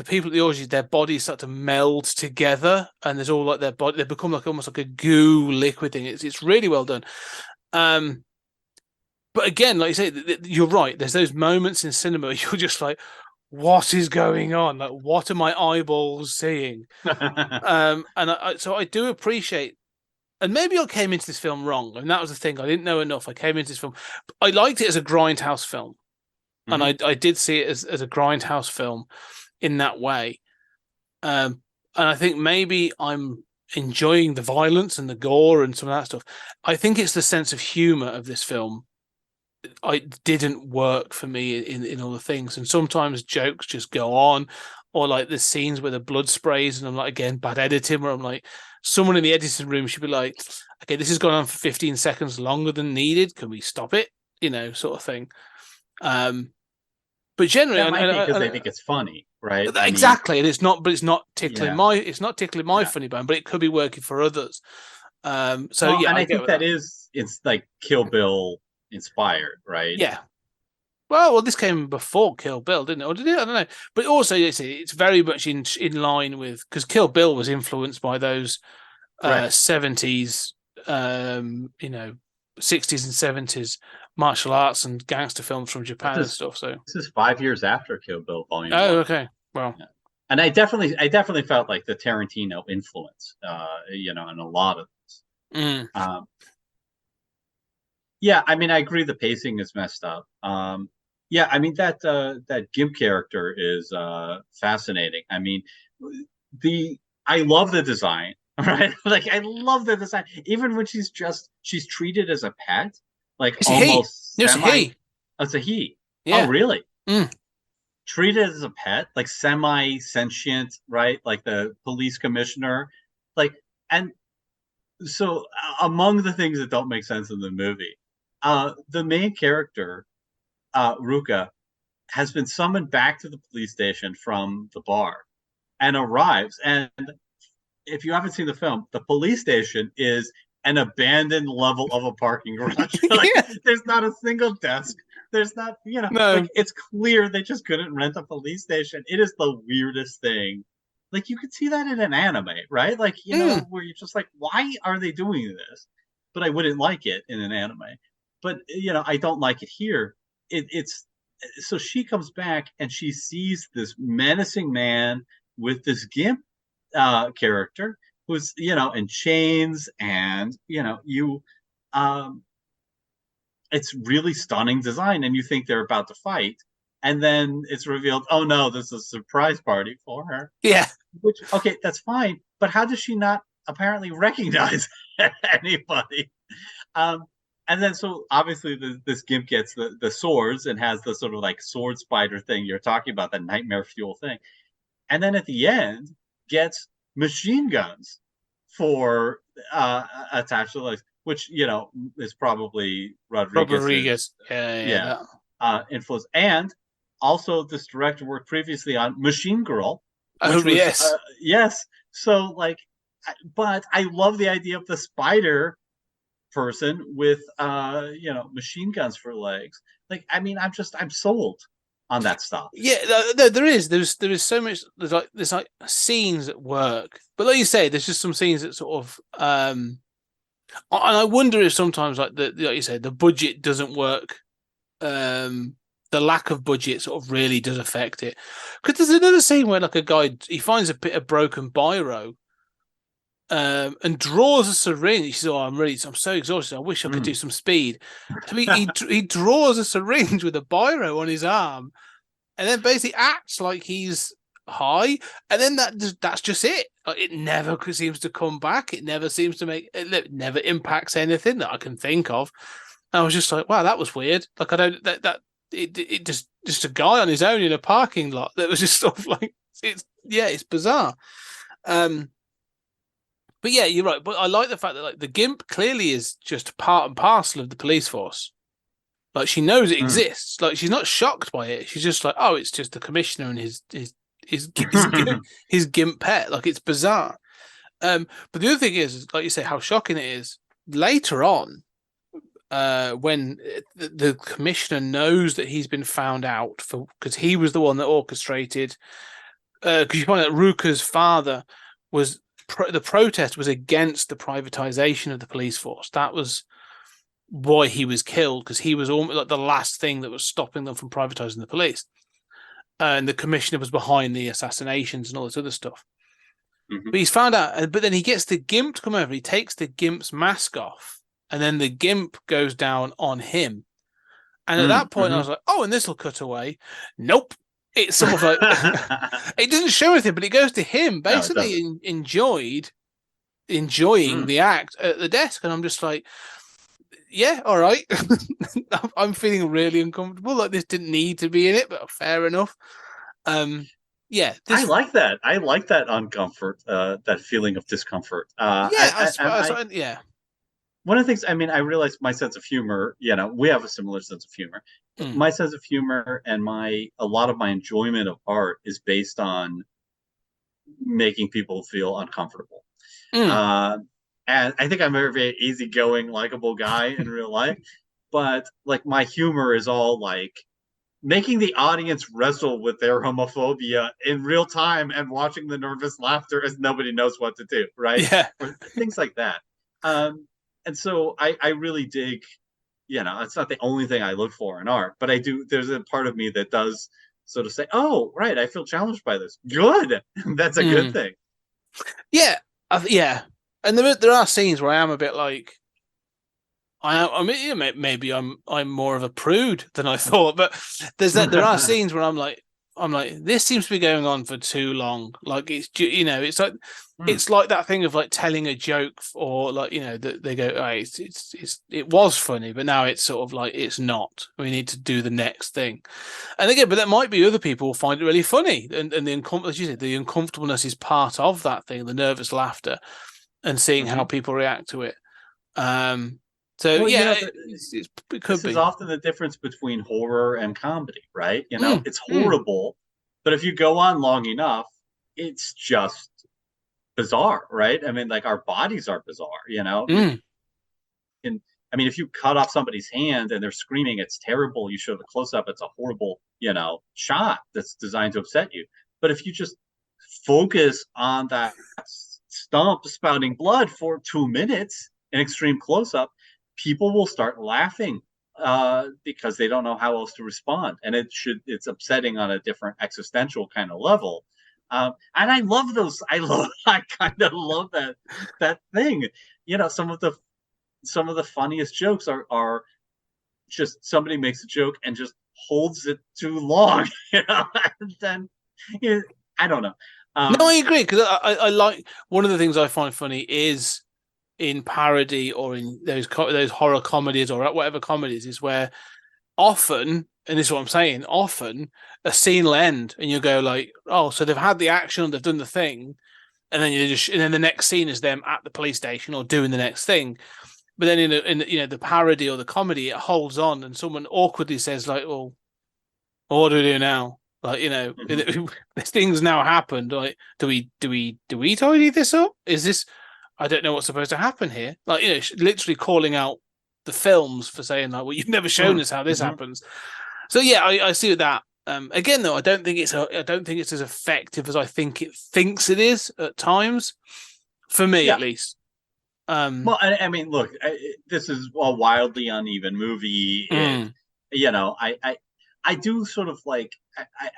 people at the orgy, their bodies start to meld together, and there's all like their body, they become like almost like a goo liquid thing. It's really well done. But again, like you say, you're right. There's those moments in cinema where you're just like, what is going on? Like, what are my eyeballs seeing? So I do appreciate, and maybe I came into this film wrong, and that was the thing. I didn't know enough. I came into this film. I liked it as a grindhouse film, and I did see it as a grindhouse film in that way. And I think maybe I'm enjoying the violence and the gore and some of that stuff. I think it's the sense of humor of this film. I didn't work for me in all the things, and sometimes jokes just go on, or like the scenes where the blood sprays, and I'm like, again, bad editing, where I'm like, someone in the editing room should be like, okay, this has gone on for 15 seconds longer than needed, can we stop it, sort of thing. But generally, that might be because they think it's funny, right? Exactly. And it's not tickling my funny bone, but it could be working for others. And I think it's like Kill Bill inspired, right? Yeah. Well, this came before Kill Bill, didn't it? Or did it? I don't know. But also, it's very much in line with, because Kill Bill was influenced by those 70s, 60s and 70s martial arts and gangster films from Japan and stuff. So this is 5 years after Kill Bill Volume 1. Oh, okay. Well, yeah. And I definitely felt like the Tarantino influence, in a lot of this. Yeah, I mean, I agree the pacing is messed up. Yeah, I mean, that Gimp character is fascinating. I mean, I love the design, right? Like, I love the design, even when she's treated as a pet, like it's almost a he. It's a he. Yeah. Oh, really? treated as a pet, like semi-sentient, right? Like the police commissioner, like, and so among the things that don't make sense in the movie, the main character, Ruka, has been summoned back to the police station from the bar and arrives. And if you haven't seen the film, the police station is an abandoned level of a parking garage. Like, Yeah. there's not a single desk. There's not, No. like, it's clear they just couldn't rent a police station. It is the weirdest thing. Like, you could see that in an anime, right? Like, where you're just like, why are they doing this? But I wouldn't like it in an anime. But, I don't like it here. It's so she comes back and she sees this menacing man with this gimp character who's in chains, and it's really stunning design, and you think they're about to fight, and then it's revealed, oh no, this is a surprise party for her. Yeah. Which, okay, that's fine, but how does she not apparently recognize anybody? And then, so obviously this gimp gets the swords and has the sort of like sword spider thing you're talking about, that nightmare fuel thing. And then at the end, gets machine guns for attached to the legs, which, is probably Rodriguez. Yeah. Influence. And also, this director worked previously on Machine Girl. Yes. Yes. So, like, but I love the idea of the spider person with machine guns for legs. Like, I mean, I'm sold on that stuff. Yeah, there is so much. There's like scenes at work, but like you say, there's just some scenes that sort of and I wonder if sometimes, like you said, the budget doesn't work. The lack of budget sort of really does affect it. Because there's another scene where, like, a guy, he finds a bit of broken biro, and draws a syringe. He says, "Oh, I'm so exhausted. I wish I could do some speed." So he draws a syringe with a biro on his arm, and then basically acts like he's high, and then that's just it. Like, it never seems to come back. It never seems to it never impacts anything that I can think of. And I was just like, wow, that was weird. Like, I don't that it just a guy on his own in a parking lot that was just sort of like, it's bizarre. But yeah, you're right. But I like the fact that, like, the gimp clearly is just part and parcel of the police force. Like, she knows it exists. Like, she's not shocked by it. She's just like, oh, it's just the commissioner and his gimp pet. Like, it's bizarre. But the other thing is, like you say, how shocking it is. Later on, when the commissioner knows that he's been found out because he was the one that orchestrated. Because you find out Ruka's father was. The protest was against the privatization of the police force. That was why he was killed, because he was almost like the last thing that was stopping them from privatizing the police. And the commissioner was behind the assassinations and all this other stuff. Mm-hmm. But he's found out, but then he gets the gimp to come over. He takes the gimp's mask off, and then the gimp goes down on him. And at that point, I was like, oh, and this will cut away. Nope. It's sort of like, it doesn't show anything, but it goes to him basically enjoying the act at the desk. And I'm just like, yeah, all right. I'm feeling really uncomfortable. Like, this didn't need to be in it, but fair enough. Yeah. I like that. I like that uncomfort, that feeling of discomfort. Yeah. One of the things, I mean, I realized my sense of humor, we have a similar sense of humor. My sense of humor and a lot of my enjoyment of art is based on making people feel uncomfortable. And I think I'm a very easygoing, likable guy in real life, but, like, my humor is all like making the audience wrestle with their homophobia in real time and watching the nervous laughter as nobody knows what to do, right? Yeah. Or things like that. And so I really dig, it's not the only thing I look for in art, but there's a part of me that does sort of say, oh, right, I feel challenged by this. Good. That's a good thing. Yeah. Yeah. And there are scenes where I am a bit like, maybe I'm more of a prude than I thought, but there are scenes where I'm like, I'm like, this seems to be going on for too long. Like it's like that thing of like telling a joke, or like they go, oh, it was funny, but now it's sort of like it's not. We need to do the next thing. And again, but there might be other people who find it really funny, and as you said, the uncomfortableness is part of that thing, the nervous laughter, and seeing how people react to it. So Well, it could this be. is often the difference between horror and comedy, right? It's horrible, but if you go on long enough, it's just bizarre, right? I mean, like, our bodies are bizarre. And I mean, if you cut off somebody's hand and they're screaming, it's terrible. You show the close up, it's a horrible, shot that's designed to upset you. But if you just focus on that stump spouting blood for 2 minutes in extreme close up, people will start laughing because they don't know how else to respond, and it's upsetting on a different existential kind of level. And I love those. I kind of love that thing. Some of the funniest jokes are just somebody makes a joke and just holds it too long, and then I don't know. No, I agree, because I like, one of the things I find funny is in parody or in those horror comedies or whatever comedies, is where often, and this is what I'm saying, often a scene will end and you go like, oh, so they've had the action, they've done the thing, and then the next scene is them at the police station or doing the next thing. But then in the parody or the comedy, it holds on, and someone awkwardly says like, well, what do we do now? Like, this thing's now happened. Like, do we tidy this up? Is this? I don't know what's supposed to happen here. Like, literally calling out the films for saying like, well, you've never shown us how this happens. So yeah, I see that. Again, though, I don't think it's as effective as I think it thinks it is at times. For me, at least. Well, I mean, look, this is a wildly uneven movie. I do sort of like.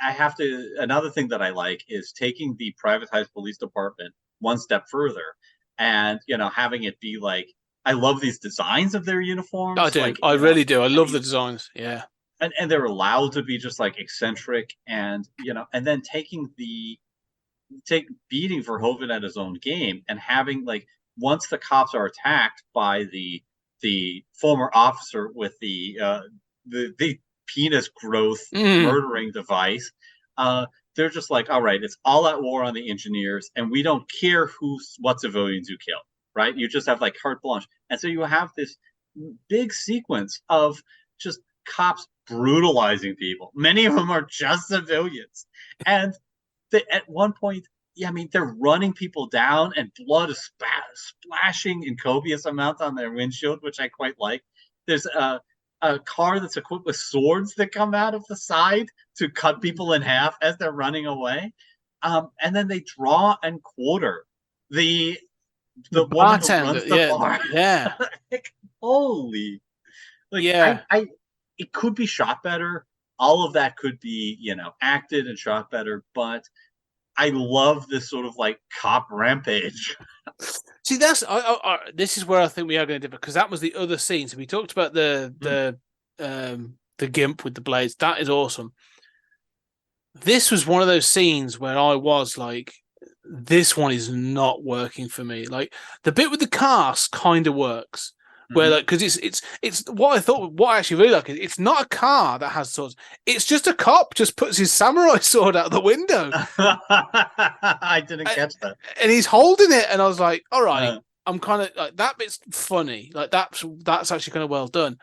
I have to. Another thing that I like is taking the privatized police department one step further, and having it be like, I love these designs of their uniforms. I do. Like, I really do. I love the designs. Yeah. And they're allowed to be just like eccentric, and and then beating Verhoeven at his own game, and having like, once the cops are attacked by the former officer with the penis growth murdering device, they're just like, all right, it's all out war on the engineers, and we don't care what civilians you kill, right? You just have like carte blanche. And so you have this big sequence of just cops brutalizing people. Many of them are just civilians. And at one point, I mean, they're running people down, and blood is splashing in copious amounts on their windshield, which I quite like. There's a car that's equipped with swords that come out of the side to cut people in half as they're running away. And then they draw and quarter the woman who runs the bar. Yeah. Like, holy. Like, yeah. It could be shot better. All of that could be, acted and shot better, but I love this sort of like cop rampage. See, that's this is where I think we are going to differ, because that was the other scene. So we talked about the gimp with the blades. That is awesome. This was one of those scenes where I was like, this one is not working for me. Like, the bit with the cast kind of works. Where, like, because it's what I thought. What I actually really like is it's not a car that has swords. It's just a cop just puts his samurai sword out the window. I didn't catch that. And he's holding it, and I was like, all right, I'm kind of like, that bit's funny. Like, that's actually kind of well done.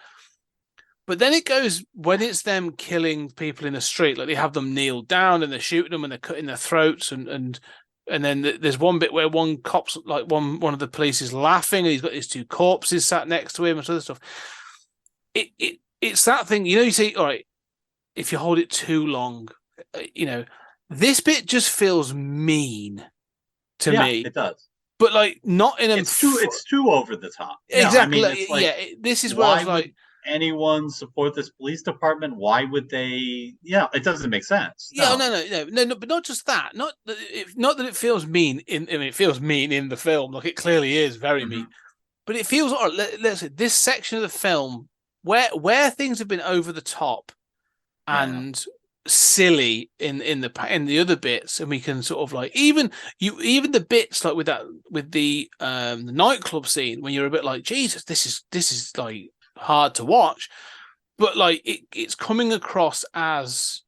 But then it goes, when it's them killing people in the street, like they have them kneel down and they're shooting them and they're cutting their throats, and then there's one bit where one cop's like one of the police is laughing, and he's got his two corpses sat next to him and other stuff. It's that thing, you see, all right, if you hold it too long, this bit just feels mean to me. It does. But like, not in a it's too over the top. Exactly. I mean, like, this is where I was like, anyone support this police department? Why would they? It doesn't make sense. No, but not just that. Not that it feels mean it feels mean in the film. Like, it clearly is very mean. But it feels, let's say, this section of the film where things have been over the top and silly in the other bits, and we can sort of like even the bits like with the nightclub scene when you're a bit like, Jesus, this is like hard to watch, but like it's coming across as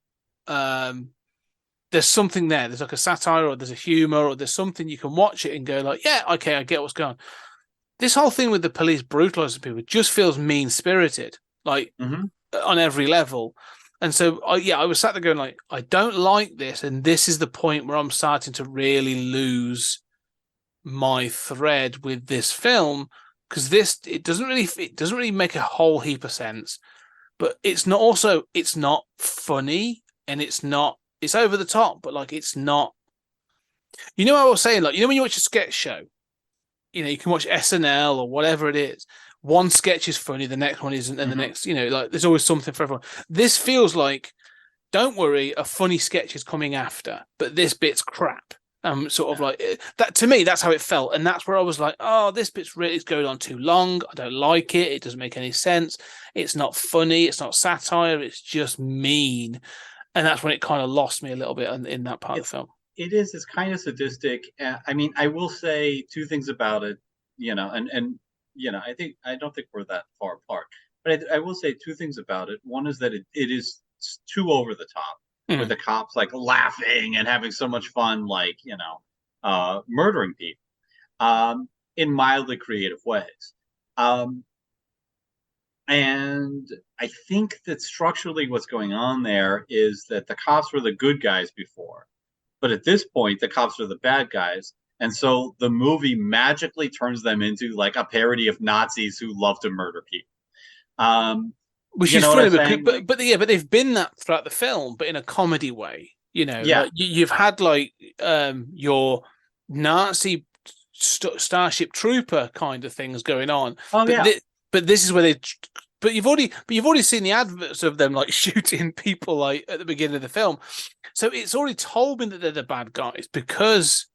there's something there. There's like a satire, or there's a humor, or there's something you can watch it and go like, yeah, okay, I get what's going on. This whole thing with the police brutalizing people just feels mean spirited, like on every level. And so, I was sat there going like, I don't like this, and this is the point where I'm starting to really lose my thread with this film, because it doesn't really make a whole heap of sense, but it's not funny, and it's over the top, but like it's not. You know what I was saying? Like, you know when you watch a sketch show, you can watch SNL or whatever it is. One sketch is funny, the next one isn't, and the next, like there's always something for everyone. This feels like, don't worry, a funny sketch is coming after, but this bit's crap. Sort of like that. To me, that's how it felt, and that's where I was like, oh, this bit's really going on too long. I don't like it. It doesn't make any sense. It's not funny. It's not satire. It's just mean, and that's when it kind of lost me a little bit in that part of the film. It is. It's kind of sadistic. I mean, I will say two things about it. I don't think we're that far apart, but I will say two things about it. One is that it is too over the top, with the cops like laughing and having so much fun, like murdering people, in mildly creative ways. And I think that structurally, what's going on there is that the cops were the good guys before, but at this point, the cops are the bad guys. And so the movie magically turns them into like a parody of Nazis who love to murder people. Which is funny, but they've been that throughout the film, but in a comedy way. Like you've had like your Nazi Starship Trooper kind of things going on. Oh, but this is where they. But you've already seen the adverts of them like shooting people like at the beginning of the film, so it's already told me that they're the bad guys, because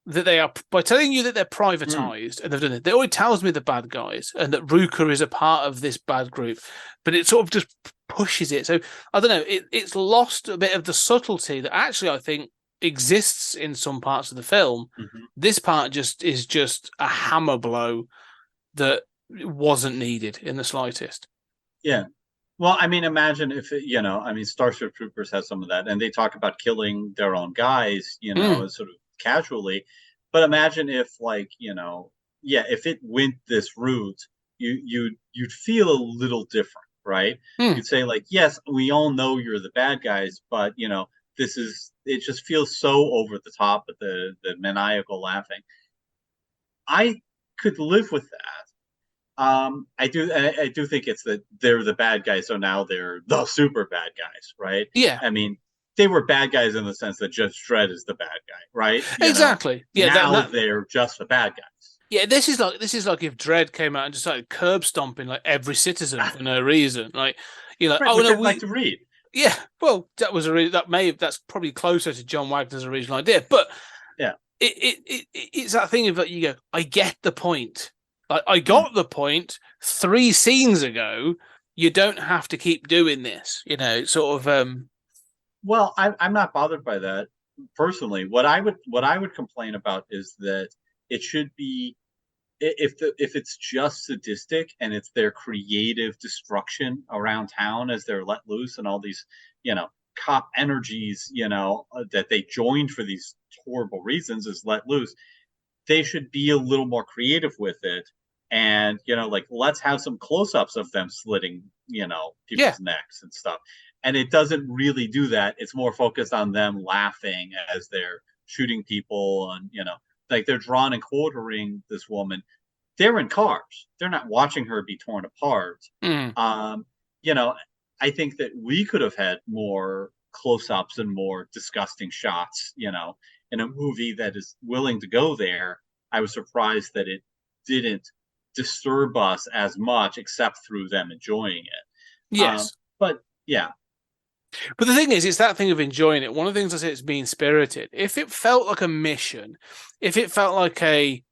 that they are, by telling you that they're privatized and they've done it. They already tells me the bad guys, and that Ruka is a part of this bad group, but it sort of just pushes it. So I don't know. It's lost a bit of the subtlety that actually I think exists in some parts of the film. This part is just a hammer blow that wasn't needed in the slightest. Yeah. Well, I mean, imagine if Starship Troopers has some of that, and they talk about killing their own guys, sort of casually. But imagine if, like, if it went this route, you'd feel a little different, right? You'd say like, yes, we all know you're the bad guys, but it just feels so over the top with the maniacal laughing. I could live with that. I do think it's that they're the bad guys, so now they're the super bad guys, right? Yeah. I mean, they were bad guys in the sense that Judge Dredd is the bad guy, right? Exactly. Yeah. Now they're just the bad guys. Yeah, this is like if Dredd came out and just started curb stomping like every citizen for no reason. Like, you're like, right, I'd like to read. Yeah, well, that's probably closer to John Wagner's original idea, but yeah, it's that thing of like, you go, I get the point. Like, I got the point 3 scenes ago. You don't have to keep doing this, sort of. Well, I'm not bothered by that personally. What I would complain about is that it should be, if it's just sadistic and it's their creative destruction around town as they're let loose, and all these cop energies that they joined for these horrible reasons is let loose, they should be a little more creative with it. And like, let's have some close-ups of them slitting people's necks and stuff. And it doesn't really do that. It's more focused on them laughing as they're shooting people, and like they're drawn and quartering this woman. They're in cars. They're not watching her be torn apart. I think that we could have had more close-ups and more disgusting shots, in a movie that is willing to go there. I was surprised that it didn't disturb us as much, except through them enjoying it. Yes. But yeah. But the thing is, it's that thing of enjoying it. One of the things I say is being spirited. If it felt like a mission, if it felt like a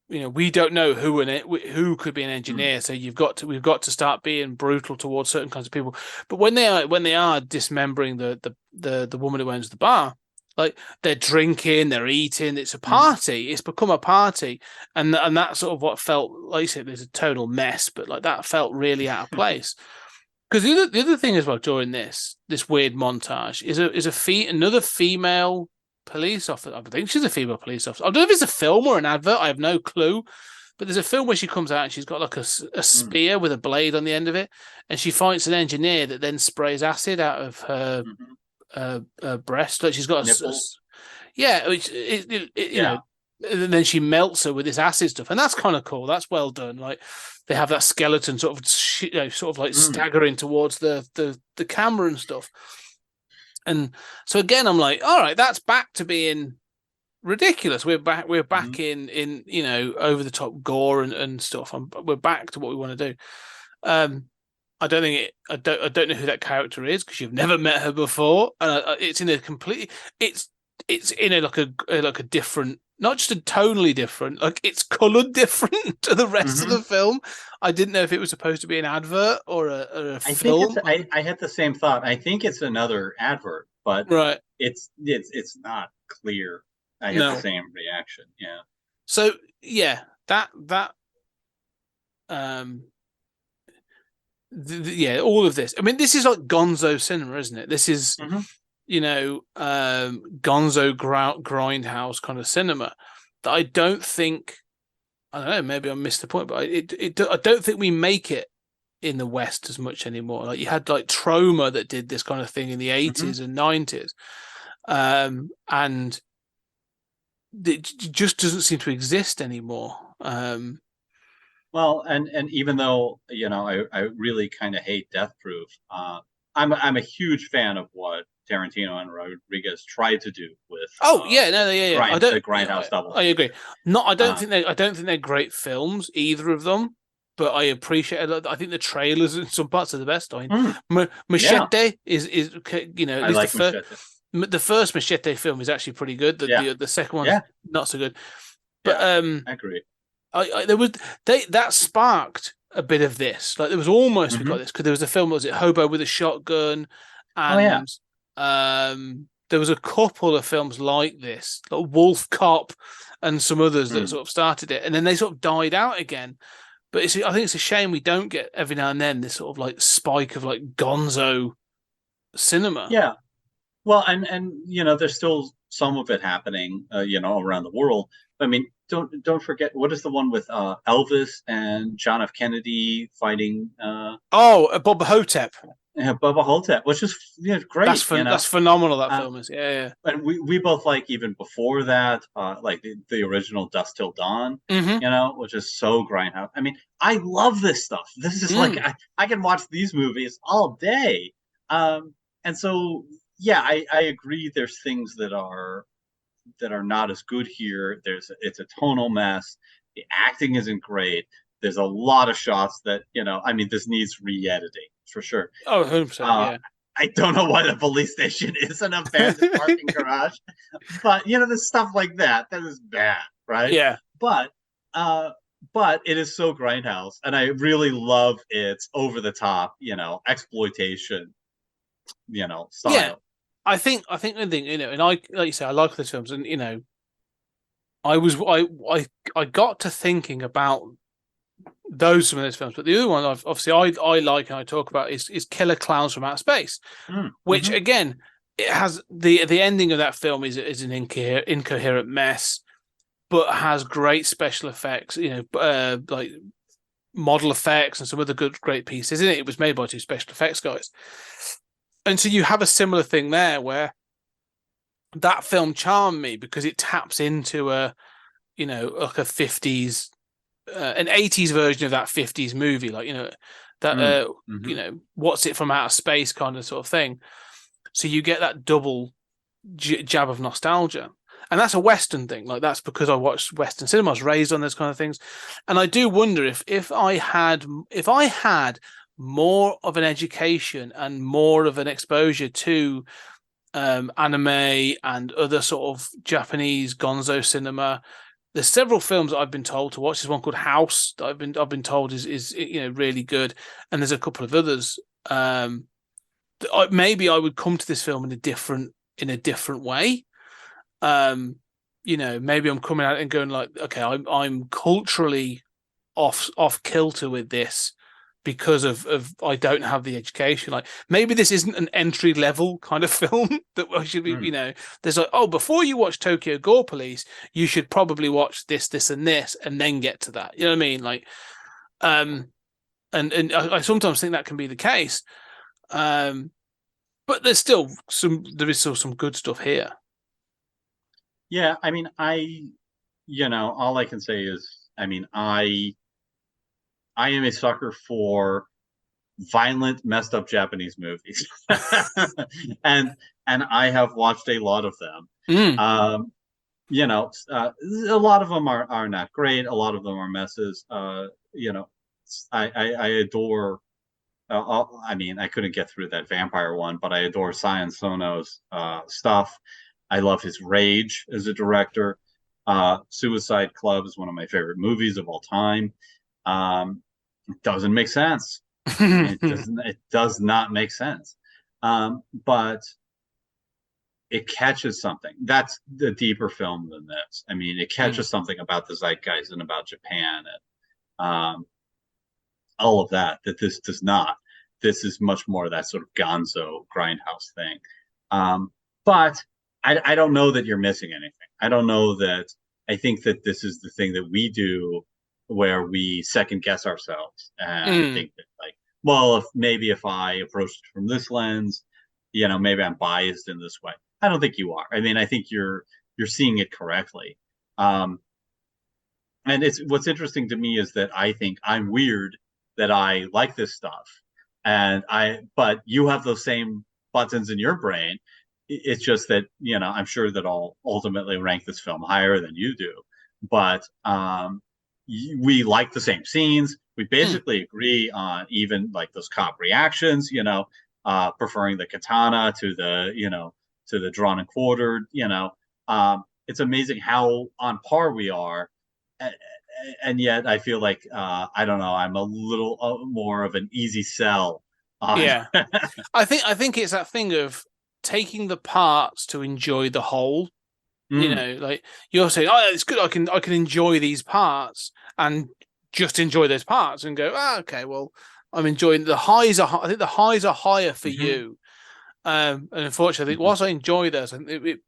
we don't know who could be an engineer. So we've got to start being brutal towards certain kinds of people. But when they are dismembering the woman who owns the bar, like they're drinking, they're eating. It's a party. It's become a party, and that's sort of what felt like. You said, there's a total mess, but like that felt really out of place. Because the other thing as well during this weird montage is another female police officer. I think she's a female police officer. I don't know if it's a film or an advert. I have no clue. But there's a film where she comes out and she's got like a spear with a blade on the end of it, and she fights an engineer that then sprays acid out of her breast. Like she's got and then she melts her with this acid stuff, and that's kind of cool. That's well done. Like they have that skeleton sort of staggering towards the camera and stuff. And so again, I'm like, all right, that's back to being ridiculous. We're back in over the top gore and stuff. We're back to what we want to do. I don't know who that character is because you've never met her before, and it's in a completely it's in a like a different, not just a tonally different, like it's coloured different to the rest of the film. I didn't know if it was supposed to be an advert or a film. I had the same thought. I think it's another advert, but right, it's not clear. I had the same reaction. Yeah. So yeah, all of this. I mean, this is like Gonzo cinema, isn't it? This is Gonzo grindhouse kind of cinema that I don't think. I don't know. Maybe I missed the point, but I don't think we make it in the West as much anymore. Like you had like Trauma that did this kind of thing in the 80s and 90s, and it just doesn't seem to exist anymore. Well, and even though I really kind of hate Death Proof, I'm a huge fan of what Tarantino and Rodriguez tried to do with. The Grindhouse Double. I agree. I don't think they're great films, either of them. But I appreciate it. I think the trailers in some parts are the best. I mean, Machete is at least the first Machete film is actually pretty good. The second one's not so good. But I agree. That sparked a bit of this. Like there was almost we got this because there was a film. Was it Hobo with a Shotgun? And there was a couple of films like this, like Wolf Cop and some others that sort of started it, and then they sort of died out again. But I think it's a shame we don't get every now and then this sort of like spike of like Gonzo cinema. Yeah. Well, and there's still some of it happening, around the world. I mean, don't forget, what is the one with Elvis and John F. Kennedy fighting? Bob Hotep. Yeah, Bubba Hotep, which is great. That's phenomenal. That film is, yeah. And we both like even before that, like the original Dusk Till Dawn, which is so grindhouse. I mean, I love this stuff. This is like I can watch these movies all day. And so I agree. There's things that are not as good here. It's a tonal mess. The acting isn't great. There's a lot of shots that this needs re-editing for sure. Oh, 100%. I don't know why the police station is an abandoned parking garage, but there's stuff like that is bad, right? Yeah. But it is so grindhouse, and I really love its over the top, exploitation, style. Yeah. I think the thing, and I like you say, I like those films, and I got to thinking about some of those films, but the other one I like and I talk about is Killer Clowns from Outer Space, which again, it has the ending of that film is an incoherent mess, but has great special effects, like model effects and some other great pieces in it. It was made by two special effects guys. And so you have a similar thing there where that film charmed me because it taps into like a 50s, an 80s version of that 50s movie, like, what's it from outer space kind of sort of thing. So you get that double jab of nostalgia. And that's a Western thing. Like that's because I watched Western cinema. I was raised on those kind of things. And I do wonder if I had more of an education and more of an exposure to anime and other sort of Japanese gonzo cinema, there's several films that I've been told to watch. There's one called House that I've been told is really good, and there's a couple of others. Maybe I would come to this film in a different way. Maybe I'm coming out and going like, okay, I'm culturally off kilter with this because of I don't have the education. Like maybe this isn't an entry level kind of film that I should be. There's like, oh, before you watch Tokyo Gore Police, you should probably watch this, and this, and then get to that. You know what I mean? Like, and I sometimes think that can be the case. But there is still some good stuff here. Yeah, I mean, all I can say is, I mean, I am a sucker for violent, messed up Japanese movies, and I have watched a lot of them. A lot of them are not great. A lot of them are messes. I adore. I mean, I couldn't get through that vampire one, but I adore Sion Sono's stuff. I love his rage as a director. Suicide Club is one of my favorite movies of all time. It doesn't make sense. It does not make sense. But it catches something. That's the deeper film than this. I mean, it catches something about the zeitgeist and about Japan and all of that this does not. This is much more that sort of gonzo grindhouse thing. But I don't know that you're missing anything. I don't know that. I think that this is the thing that we do where we second guess ourselves and think that, like, well, if I approach it from this lens, maybe I'm biased in this way. I don't think you are. I mean, I think you're seeing it correctly. And what's interesting to me is that I think I'm weird that I like this stuff, but you have those same buttons in your brain. It's just that I'm sure that I'll ultimately rank this film higher than you do, but we like the same scenes. We basically agree on even like those cop reactions. Preferring the katana to the drawn and quartered. It's amazing how on par we are. And yet I feel like I don't know. I'm a little more of an easy sell. Yeah, I think it's that thing of taking the parts to enjoy the whole. Like you're saying, oh, it's good. I can enjoy these parts and just enjoy those parts and go, okay, well, I'm enjoying the highs. I think the highs are higher for you. And unfortunately, I think whilst I enjoy those, and it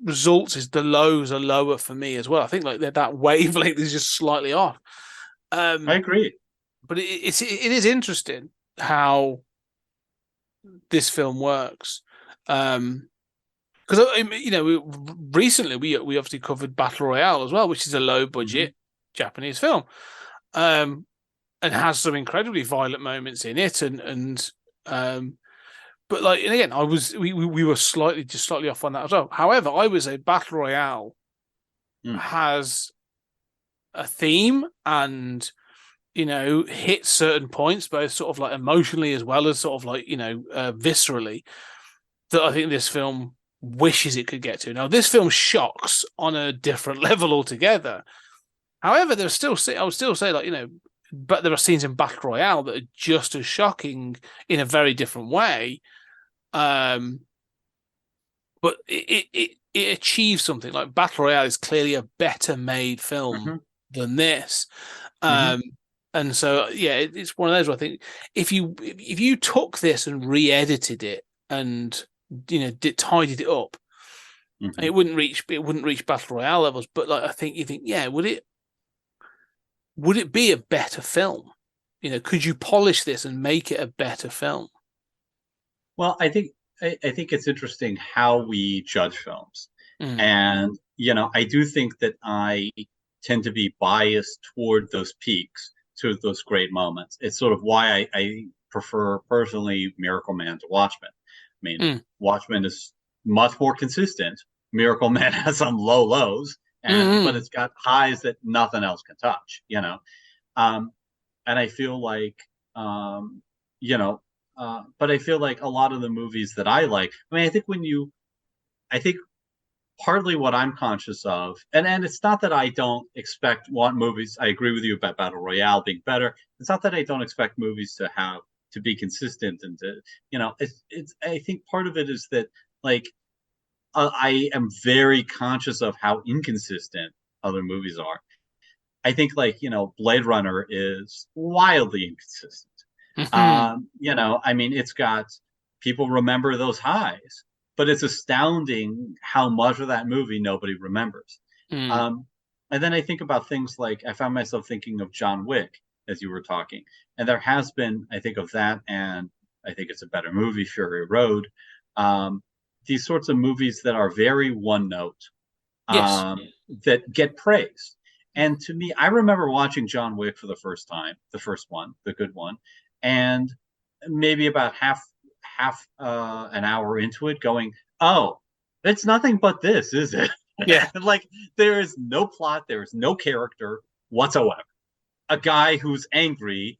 results is the lows are lower for me as well. I think like that wavelength is just slightly off. I agree, but it is interesting how this film works. Because recently we obviously covered Battle Royale as well, which is a low budget Japanese film, and has some incredibly violent moments in it, but like, and again, we were slightly off on that as well. However, I would say Battle Royale has a theme and hits certain points, both sort of like emotionally as well as sort of like viscerally, that I think this film wishes it could get to. Now, this film shocks on a different level altogether. However, I would still say like but there are scenes in Battle Royale that are just as shocking in a very different way. But it achieves something. Like Battle Royale is clearly a better made film than this. And so, yeah, it's one of those where I think if you took this and re-edited it and tidied it up, it wouldn't reach Battle Royale levels. But like, I think you think, yeah, would it be a better film? Could you polish this and make it a better film? Well, I think it's interesting how we judge films, and I do think that I tend to be biased toward those peaks, to those great moments. It's sort of why I prefer personally Miracle Man to Watchmen. I mean, Watchmen is much more consistent. Miracle Man has some low lows, but it's got highs that nothing else can touch. And I feel like but I feel like a lot of the movies that I like. I mean, I think partly what I'm conscious of, and it's not that I don't want movies. I agree with you about Battle Royale being better. It's not that I don't expect movies to be consistent and to, it's I think part of it is that, like, I am very conscious of how inconsistent other movies are. I think, like, Blade Runner is wildly inconsistent. I mean, it's got, people remember those highs, but it's astounding how much of that movie nobody remembers. And then I think about things like, I found myself thinking of John Wick as you were talking, and there has been, I think of that, and I think it's a better movie, Fury Road. These sorts of movies that are very one note, that get praised. And to me, I remember watching John Wick for the first time, the first one, the good one, and maybe about half an hour into it, going, "Oh, it's nothing but this, is it?" Yeah. Like, there is no plot, there is no character whatsoever. A guy who's angry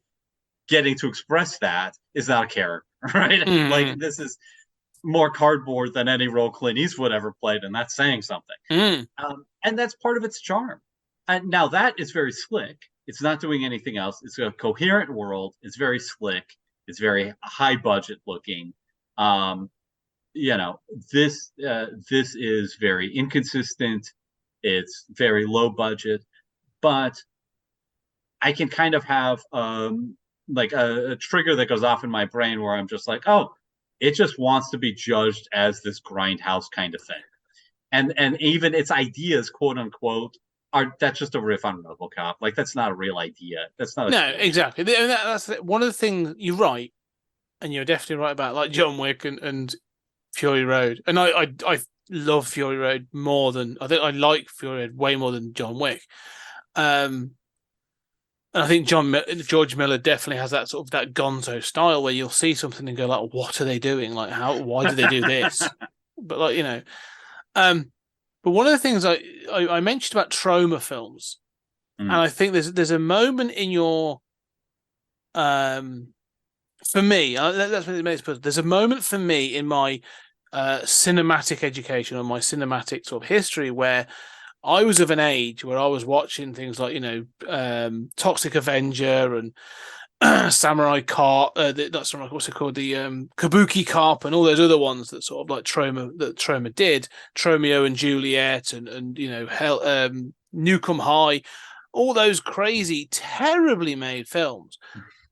getting to express that is not a character, right? Like, this is more cardboard than any role Clint Eastwood ever played, and that's saying something. And that's part of its charm. And now that is very slick. It's not doing anything else. It's a coherent world. It's very slick. It's very high budget looking. This is very inconsistent. It's very low budget, but I can kind of have like a trigger that goes off in my brain where I'm just like, oh, it just wants to be judged as this grindhouse kind of thing. And even its ideas, quote unquote, that's just a riff on RoboCop. Like, that's not a real idea. That's not exactly. That's one of the things. You're right, and you're definitely right about, like, John Wick and Fury Road. And I love Fury Road more than, I think I like Fury Road way more than John Wick. And I think George Miller definitely has that sort of that gonzo style where you'll see something and go, like, what are they doing? Like, why did they do this? But, like, but one of the things I mentioned about trauma films, and I think there's a moment in your, for me, that's what it makes it. There's a moment for me in my cinematic education, or my cinematic sort of history, where I was of an age where I was watching things like, Toxic Avenger and Samurai Cop, what's it called? The Kabuki Cop, and all those other ones that sort of like Trauma did, Tromeo and Juliet, and Newcomb High, all those crazy, terribly made films.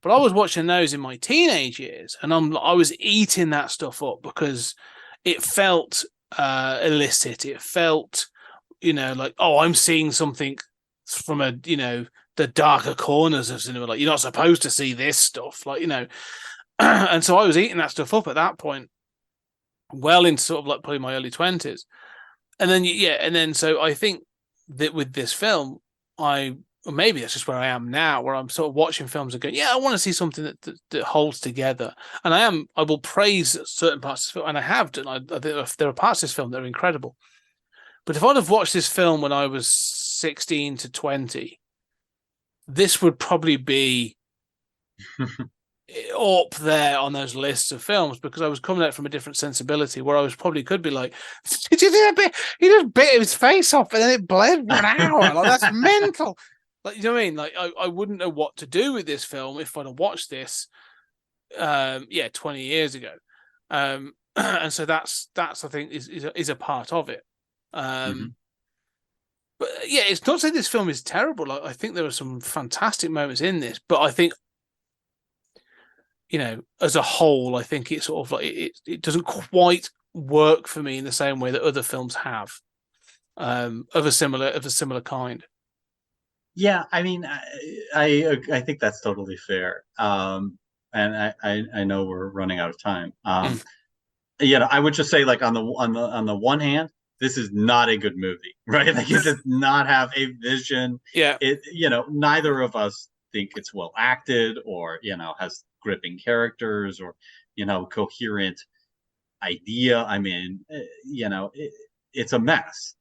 But I was watching those in my teenage years, and I was eating that stuff up because it felt illicit. It felt, like, oh, I'm seeing something from the darker corners of cinema. Like, you're not supposed to see this stuff, like, and so I was eating that stuff up at that point, well into sort of like probably my early 20s. And then so I think that with this film, or maybe that's just where I am now, where I'm sort of watching films and going, yeah, I want to see something that holds together. And I will praise certain parts of this film, and I have done. I think there are parts of this film that are incredible. But if I'd have watched this film when I was 16 to 20, this would probably be up there on those lists of films, because I was coming at it from a different sensibility, where I could be like, he just bit his face off and then it bled for an hour. Like, that's mental. Like, you know what I mean? Like, I wouldn't know what to do with this film if I'd have watched this 20 years ago. And so that's I think is a part of it. But yeah, it's not to say this film is terrible. Like, I think there are some fantastic moments in this, but I think, as a whole, I think it's sort of like it doesn't quite work for me in the same way that other films have, of a similar kind. Yeah, I mean, I think that's totally fair. And I know we're running out of time. I would just say, like, on the one hand, this is not a good movie, right? Like, it does not have a vision. Yeah. Neither of us think it's well acted, or, has gripping characters, or, coherent idea. I mean, it's a mess.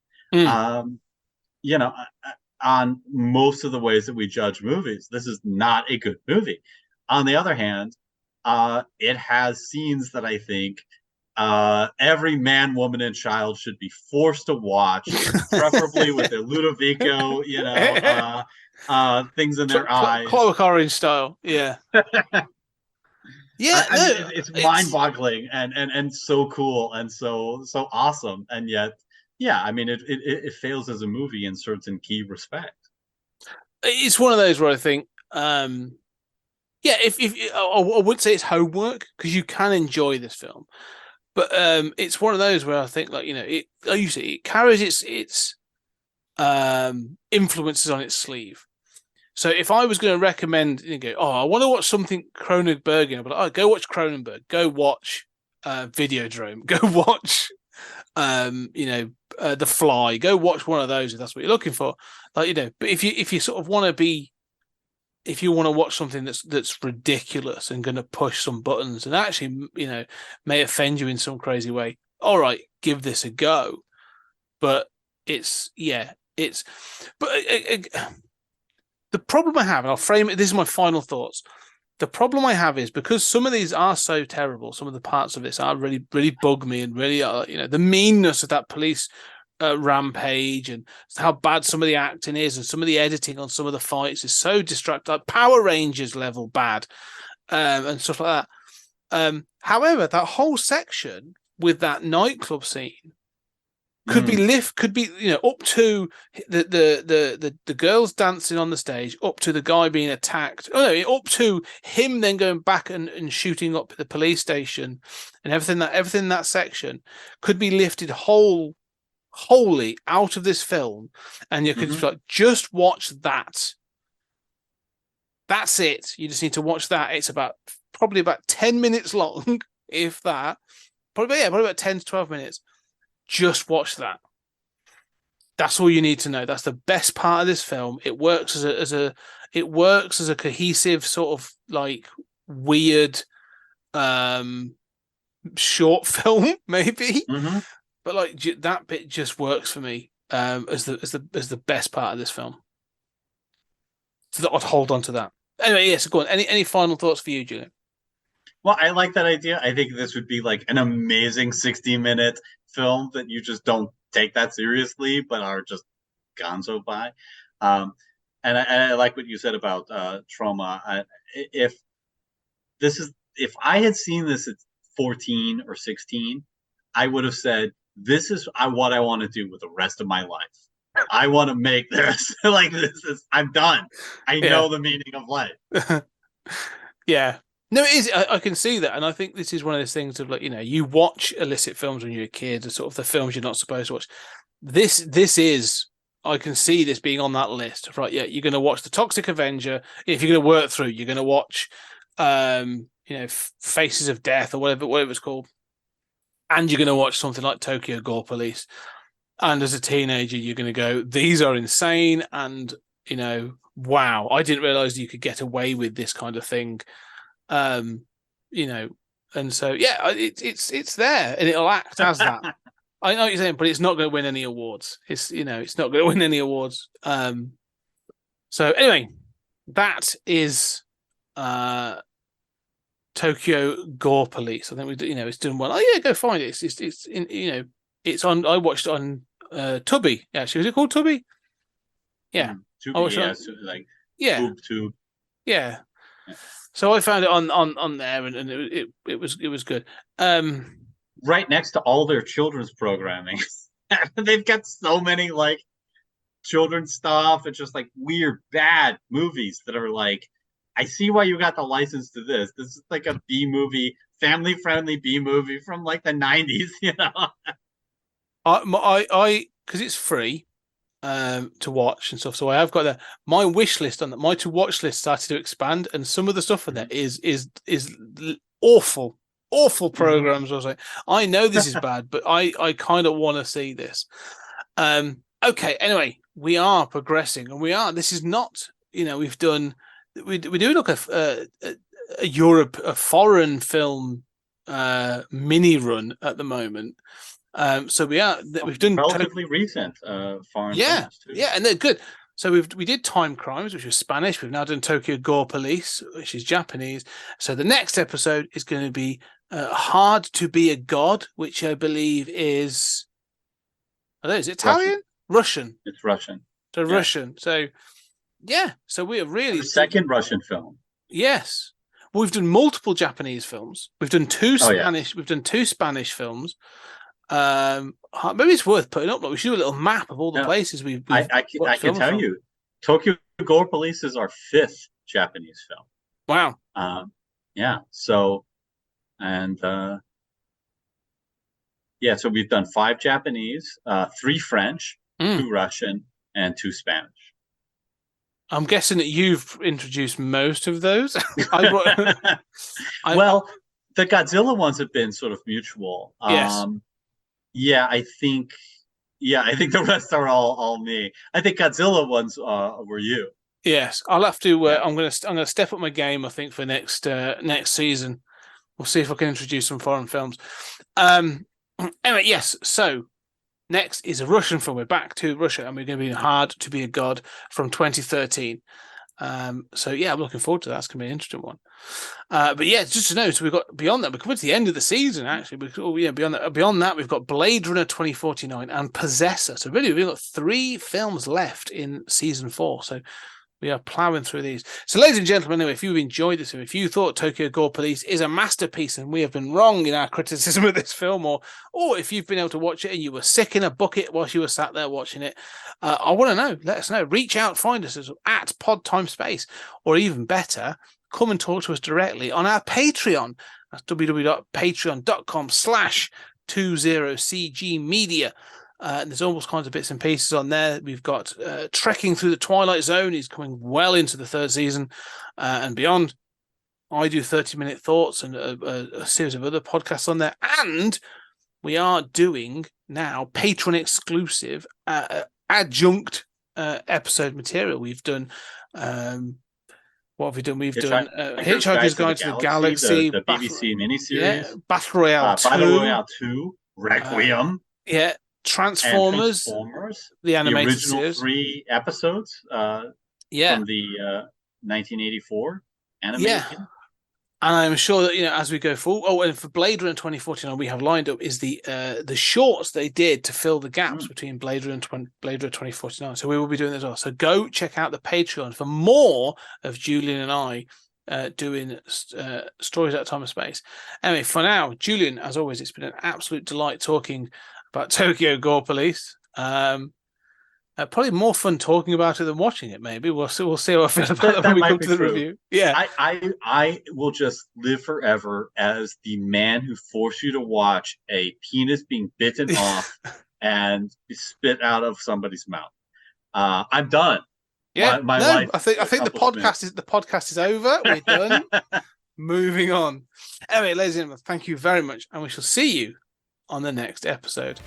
On most of the ways that we judge movies, this is not a good movie. On the other hand, it has scenes that I think every man, woman, and child should be forced to watch, preferably with their Ludovico, things in their eyes. Clockwork Orange style, yeah. Yeah, it's mind-boggling and so cool and so awesome, and yet, yeah, I mean, it fails as a movie in certain key respects. It's one of those where I think, if I would say it's homework, because you can enjoy this film, but it's one of those where I think, like, it carries its influences on its sleeve. So if I was going to recommend, I want to watch something Cronenbergian, but go watch Cronenberg, go watch Videodrome, go watch The Fly, go watch one of those if that's what you're looking for. But if you sort of want to be, if you want to watch something that's ridiculous and going to push some buttons and actually may offend you in some crazy way, all right, give this a go. But the problem I have, and I'll frame it, this is my final thoughts. The problem I have is, because some of these are so terrible, some of the parts of this are really, really bug me, and really, the meanness of that police rampage, and how bad some of the acting is, and some of the editing on some of the fights is so distracting, like Power Rangers level bad, and stuff like that. However, that whole section with that nightclub scene could be up to the girls dancing on the stage, up to the guy being attacked. Up to him then going back and shooting up the police station, and everything that section could be lifted wholly out of this film, and you could just watch that. That's it. You just need to watch that. It's probably about 10 minutes long, if that. Probably about 10 to 12 minutes. Just watch that. That's all you need to know. That's the best part of this film. It works as a cohesive sort of like weird short film, maybe. But like that bit just works for me as the best part of this film. So I'd hold on to that. Anyway, yes, go on. Any final thoughts for you, Julian? Well, I like that idea. I think this would be like an amazing 60-minute film that you just don't take that seriously, but are just gonzo by. And I like what you said about trauma. If I had seen this at 14 or 16, I would have said, this is what I want to do with the rest of my life. I want to make this like this is. I'm done. I know the meaning of life. Yeah. No, it is. I can see that, and I think this is one of those things of like, you watch illicit films when you're a kid, and sort of the films you're not supposed to watch. This is. I can see this being on that list, right? Yeah, you're going to watch The Toxic Avenger. If you're going to work through, you're going to watch, Faces of Death or whatever it's called, and you're going to watch something like Tokyo Gore Police. And as a teenager, you're going to go, these are insane, and wow, I didn't realize you could get away with this kind of thing. And so it's there, and it'll act as that. I know what you're saying, but it's not going to win any awards. It's not going to win any awards. So anyway, that is Tokyo Gore Police. I think it's done well. Oh yeah, go find it. It's on. I watched it on Tubi. Actually, was it called Tubi? Yeah, Tubi. Tube. Yeah. So I found it on there, and it was good. Right next to all their children's programming, they've got so many like children's stuff. It's just like weird, bad movies that are like, I see why you got the license to this. This is like a B movie, family friendly B movie from like the 90s. I because it's free. To watch and stuff, so I have got my wish list on that. My to watch list started to expand, and some of the stuff in there is awful programs. I was like, I know this is bad, but I kind of want to see this. Okay, anyway, we are progressing, and this is not, we've done, we do look at a foreign film mini run at the moment. So we've done relatively recent foreign films too. Yeah, and they're good. So we did Time Crimes, which was Spanish. We've now done Tokyo Gore Police, which is Japanese. So the next episode is going to be Hard to Be a God, which I believe is, I don't know, is it Italian? Russian. It's Russian. So Yeah. Russian. So yeah, so we are really The second Russian film. Yes. We've done multiple Japanese films. We've done two Oh, yeah. Spanish. We've done two Spanish films. Maybe it's worth putting up. Like we should do a little map of all the No, places we've I watched can films tell from. you, Tokyo Gore Police is our 5th Japanese film. Wow. Yeah. So, and yeah, so we've done 5 Japanese, 3 French, 2 Russian, and 2 Spanish. I'm guessing that you've introduced most of those. Well, the Godzilla ones have been sort of mutual. Yes. Yeah, I think the rest are all me. I think Godzilla ones were you. Yes, I'll have to. Yeah. I'm gonna step up my game. I think for next season, we'll see if I can introduce some foreign films. Anyway, yes. So next is a Russian film. We're back to Russia, and we're going to be Hard to Be a God from 2013. So yeah, I'm looking forward to that. It's going to be an interesting one. But yeah, just to know, so we've got beyond that. We're coming to the end of the season. Actually, beyond that, we've got Blade Runner 2049 and Possessor. So really, we've got 3 films left in season 4. So we are ploughing through these. So, ladies and gentlemen, anyway, if you've enjoyed this, if you thought Tokyo Gore Police is a masterpiece and we have been wrong in our criticism of this film, or if you've been able to watch it and you were sick in a bucket whilst you were sat there watching it, I want to know. Let us know. Reach out, find us at Pod Time Space, or even better, come and talk to us directly on our Patreon. That's www.patreon.com/20cg media. There's all kinds of bits and pieces on there. We've got Trekking Through the Twilight Zone is coming well into the 3rd season and beyond. I do 30-minute thoughts and a series of other podcasts on there. And we are doing now Patreon exclusive adjunct episode material. We've done what have we done? We've done Hitchhiker's Guide to the Galaxy, the BBC miniseries, yeah, Battle Royale 2, Battle Royale 2, Requiem, yeah, Transformers, the animated original series, 3 episodes, from the 1984 animated. Yeah. And I'm sure that, as we go forward. Oh, and for Blade Runner 2049, we have lined up is the shorts they did to fill the gaps between Blade Runner and Blade Runner 2049. So we will be doing that as well. So go check out the Patreon for more of Julian and I doing stories out of time and space. Anyway, for now, Julian, as always, it's been an absolute delight talking about Tokyo Gore Police. Probably more fun talking about it than watching it. Maybe we'll see how I feel about it when we come to the review. Yeah, I will just live forever as the man who forced you to watch a penis being bitten off and spit out of somebody's mouth. I'm done. Yeah, my life. I think the podcast is over. We're done. Moving on. Anyway, ladies and gentlemen, thank you very much, and we shall see you on the next episode.